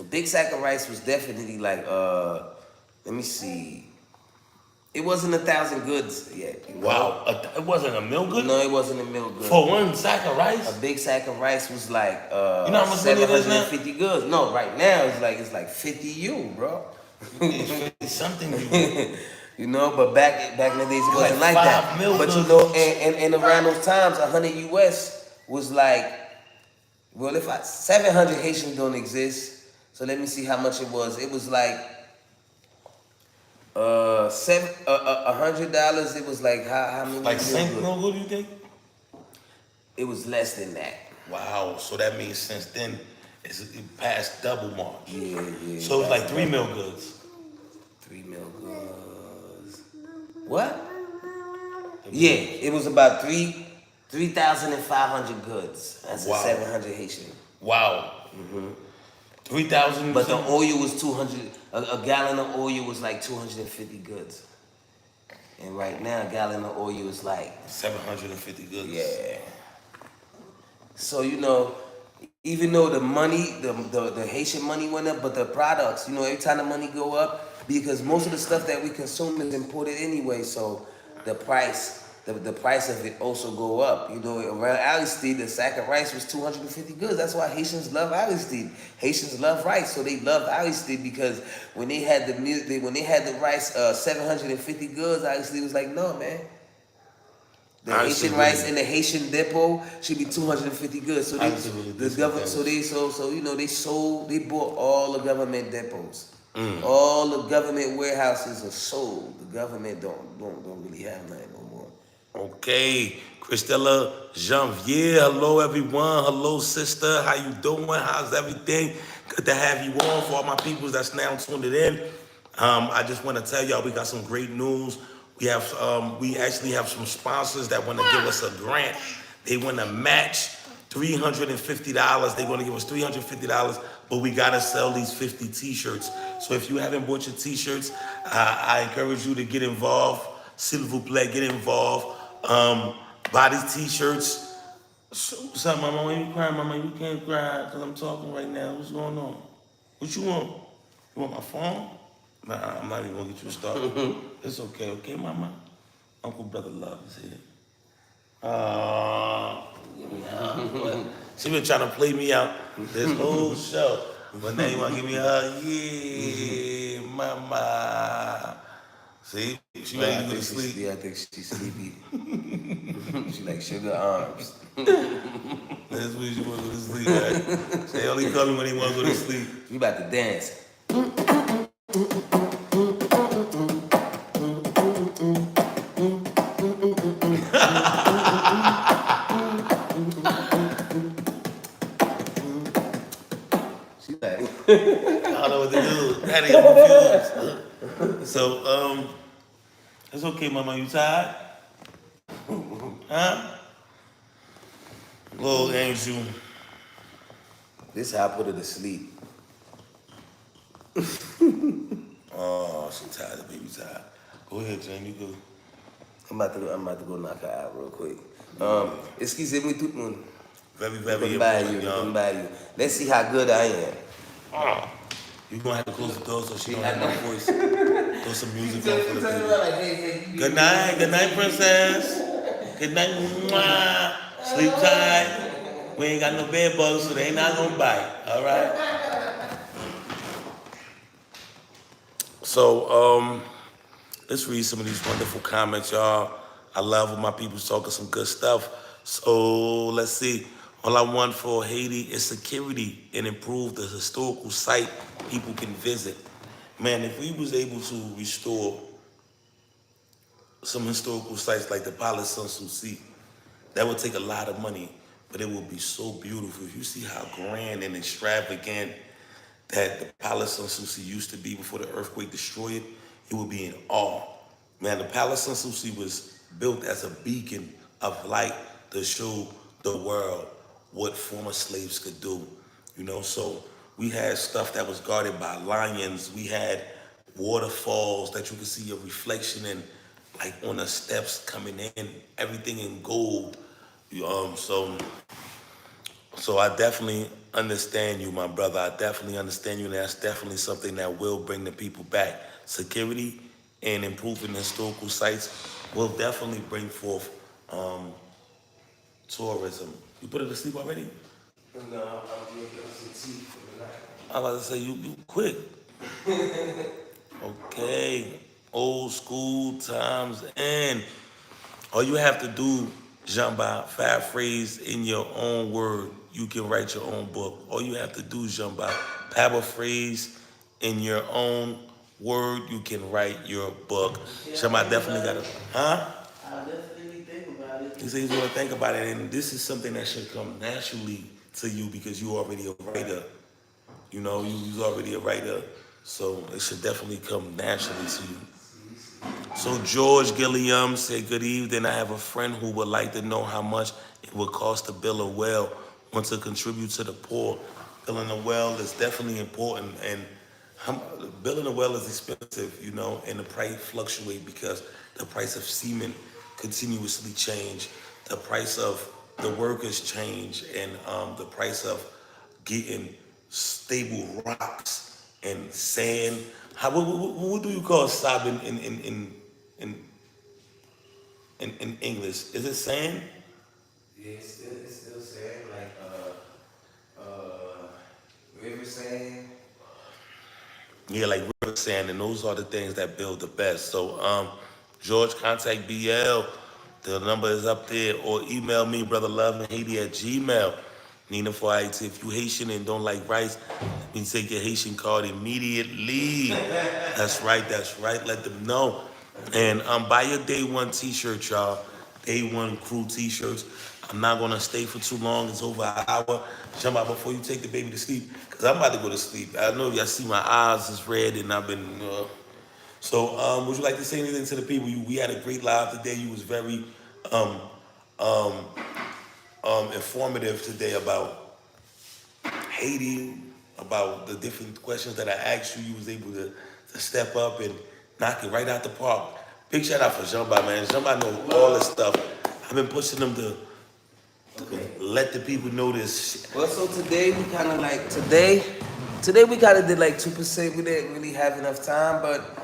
definitely like, let me see. It wasn't 1,000 goods yet. You know? Wow, it wasn't a meal good? No, it wasn't a meal good. For one sack of rice? A big sack of rice was like you know how much money it is now? 750 goods. No, right now it's like 50 U, bro. It's 50 something you. You know, but back in the days it wasn't like that. But you know, and around those times, 100 US was like, well, 700 Haitians don't exist. So let me see how much it was. It was like $100. It was like how many? Like $5 no good, you think? It was less than that. Wow, so that means since then it passed double mark. Yeah. So it's like 3 meal goods. 3 meal goods. What? Yeah, it was about 3,500 goods. That's Wow. a 700 Haitian. Wow. 3,000. But the oil was 200. A gallon of oil was like 250 goods. And right now, a gallon of oil is like 750 goods. Yeah. So you know, even though the money, the Haitian money went up, but the products, you know, every time the money go up, because most of the stuff that we consume is imported anyway, so the price of it also go up. You know, around Aristide, the sack of rice was 250 goods. That's why Haitians love Aristide. Haitians love rice, so they love Aristide because when they had the rice 750 goods, Aristide was like, no, man. The Haitian rice in the Haitian depot should be 250 goods. So they bought all the government depots. All the government warehouses are sold. The government don't really have nothing no more. Okay, Christella Janvier, hello everyone, hello sister, how you doing? How's everything? Good to have you on. For all my people that's now tuned in, I just want to tell y'all we got some great news. We actually have some sponsors that want to give us a grant. They want to match $350. They're going to give us $350, but we got to sell these 50 t-shirts. So if you haven't bought your t-shirts, I encourage you to get involved. S'il vous plaît, get involved. Buy these t-shirts. What's up, mama? Why you crying, mama? You can't cry because I'm talking right now. What's going on? What you want? You want my phone? Nah, I'm not even going to get you started. It's okay, mama? Uncle Brother Love is here. She been trying to play me out this whole show. But now you want to give me a hug? Yeah, mama. See? She ready to go to sleep. I think she's sleepy. She like sugar arms. That's when she want to go to sleep, right? They only call me when they want to go to sleep. We about to dance. She like, I don't know what to do. Daddy, I'm confused. So, It's okay, mama. You tired? Huh? Little angel. This how I put her to sleep. Oh, she tired. The baby tired. Go ahead, Jane. You go. I'm about to go knock her out real quick. Excusez-moi tout le monde. Very, Look very on by important, you, look y'all. on by you. Let's see how good I am. You're gonna have to close the door so she don't I have know. no voice. Throw some music on for the baby. Like, hey, Good night. Good night, princess. Good night. Mwah. Sleep tight. We ain't got no bed bugs, so they ain't not gonna bite. All right. So, let's read some of these wonderful comments, y'all. I love when my people's talking some good stuff. So let's see. All I want for Haiti is security and improve the historical site people can visit. Man, if we was able to restore some historical sites like the Palace Sans Souci, that would take a lot of money, but it would be so beautiful. If you see how grand and extravagant that the Palace of Susi used to be before the earthquake destroyed it, it would be in awe. Man, the Palace of Susi was built as a beacon of light to show the world what former slaves could do. So we had stuff that was guarded by lions. We had waterfalls that you could see your reflection in, like on the steps coming in, everything in gold. So I definitely understand you, my brother. I definitely understand you, and that's definitely something that will bring the people back. Security and improving historical sites will definitely bring forth um, tourism. You put it to sleep already? No, I'm making some tea for the night. I was about to say you quick. Okay, old school times and all you have to do, Jamba, paraphrase in your own word. You can write your own book. All you have to do, Jamba, paraphrase in your own word. You can write your book. Jamba definitely got it. Huh? I'll definitely think about it. He says he's gonna think about it, and this is something that should come naturally to you because you're already a writer. You're already a writer, so it should definitely come naturally to you. So George Gilliam said, "Good evening. I have a friend who would like to know how much it would cost to build a well, want to contribute to the poor. Building a well is definitely important, and building a well is expensive, and the price fluctuate because the price of cement continuously change, the price of the workers change, and the price of getting stable rocks and sand. What do you call sab in in English? Is it sand? Yeah, it's still saying like river saying. Yeah, like river sand, and those are the things that build the best. So, George, contact BL. The number is up there, or email me, brother love and Haiti at Gmail. Nina for Haiti. If you Haitian and don't like rice, you take your Haitian card immediately. That's right. That's right. Let them know. And buy your day one T-shirt, y'all. Day one crew T-shirts. I'm not gonna stay for too long. It's over an hour. Jump out before you take the baby to sleep, cause I'm about to go to sleep. I know y'all see my eyes is red, and I've been. So, would you like to say anything to the people? We had a great live today. You was very um, um, informative today about Haiti, about the different questions that I asked you. You was able to step up and knock it right out the park. Big shout out for Jean-Ba, man. Jean-Ba know all this stuff. I've been pushing them to Okay. let the people know this. Well, so today we kind of like today we kind of did like 2%. We didn't really have enough time, but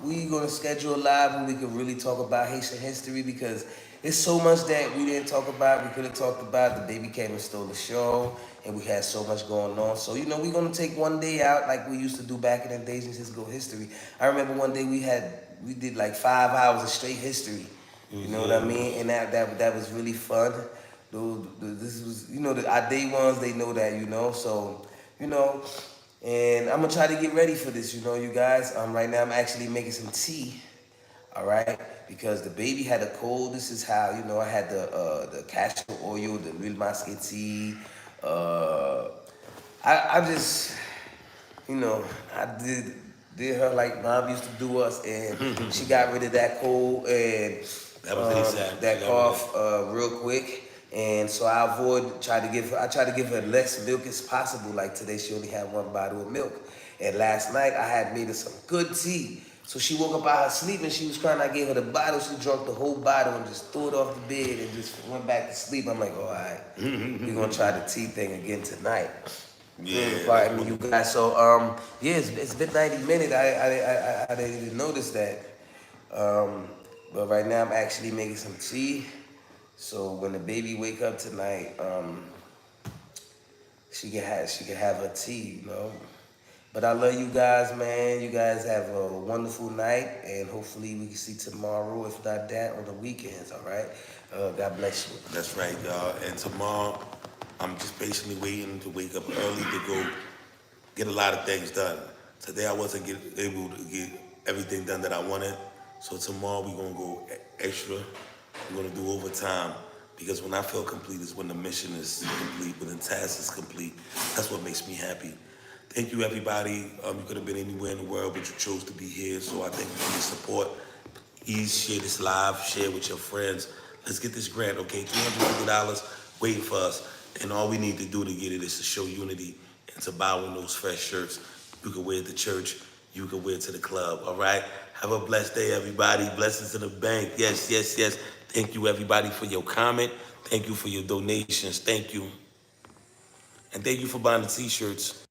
we gonna schedule a live where we could really talk about Haitian history because it's so much that we didn't talk about. We could have talked about. The baby came and stole the show, and we had so much going on. So we're gonna take one day out like we used to do back in the days in Cisco history. I remember one day we did like 5 hours of straight history. You know what I mean? And that was really fun. This was, our day ones, they know that, so, you know, and I'm gonna try to get ready for this, you guys. Right now I'm actually making some tea, all right, because the baby had a cold. This is how, I had the castor oil, the real musket tea. I just, I did did her like mom used to do us, and she got rid of that cold and That was ASAP. She that got rid of cough real quick. And so I try to give her less milk as possible. Like today, she only had one bottle of milk, and last night I had made her some good tea. So she woke up out of sleep and she was crying. I gave her the bottle. She drank the whole bottle and just threw it off the bed and just went back to sleep. I'm like, all right, we're gonna try the tea thing again tonight. Yeah, that's Pardon me, what. you guys. So yeah, it's been 90 minutes. I didn't even notice that. Um, but right now I'm actually making some tea. So when the baby wake up tonight, she can have her tea, you know. But I love you guys, man. You guys have a wonderful night, and hopefully we can see tomorrow, if not that, on the weekends. All right. God bless you. That's right, y'all. And tomorrow, I'm just patiently waiting to wake up early to go get a lot of things done. Today I wasn't able to get everything done that I wanted. So tomorrow we're gonna go extra. We're gonna do overtime because when I feel complete is when the mission is complete, when the task is complete. That's what makes me happy. Thank you, everybody. You could have been anywhere in the world, but you chose to be here. So I thank you for your support. Please share this live, share with your friends. Let's get this grant, okay? $350 waiting for us. And all we need to do to get it is to show unity and to buy one of those fresh shirts. You can wear it to church. You can wear it to the club, all right? Have a blessed day, everybody. Blessings in the bank. Yes, yes, yes. Thank you, everybody, for your comment. Thank you for your donations. Thank you. And thank you for buying the t-shirts.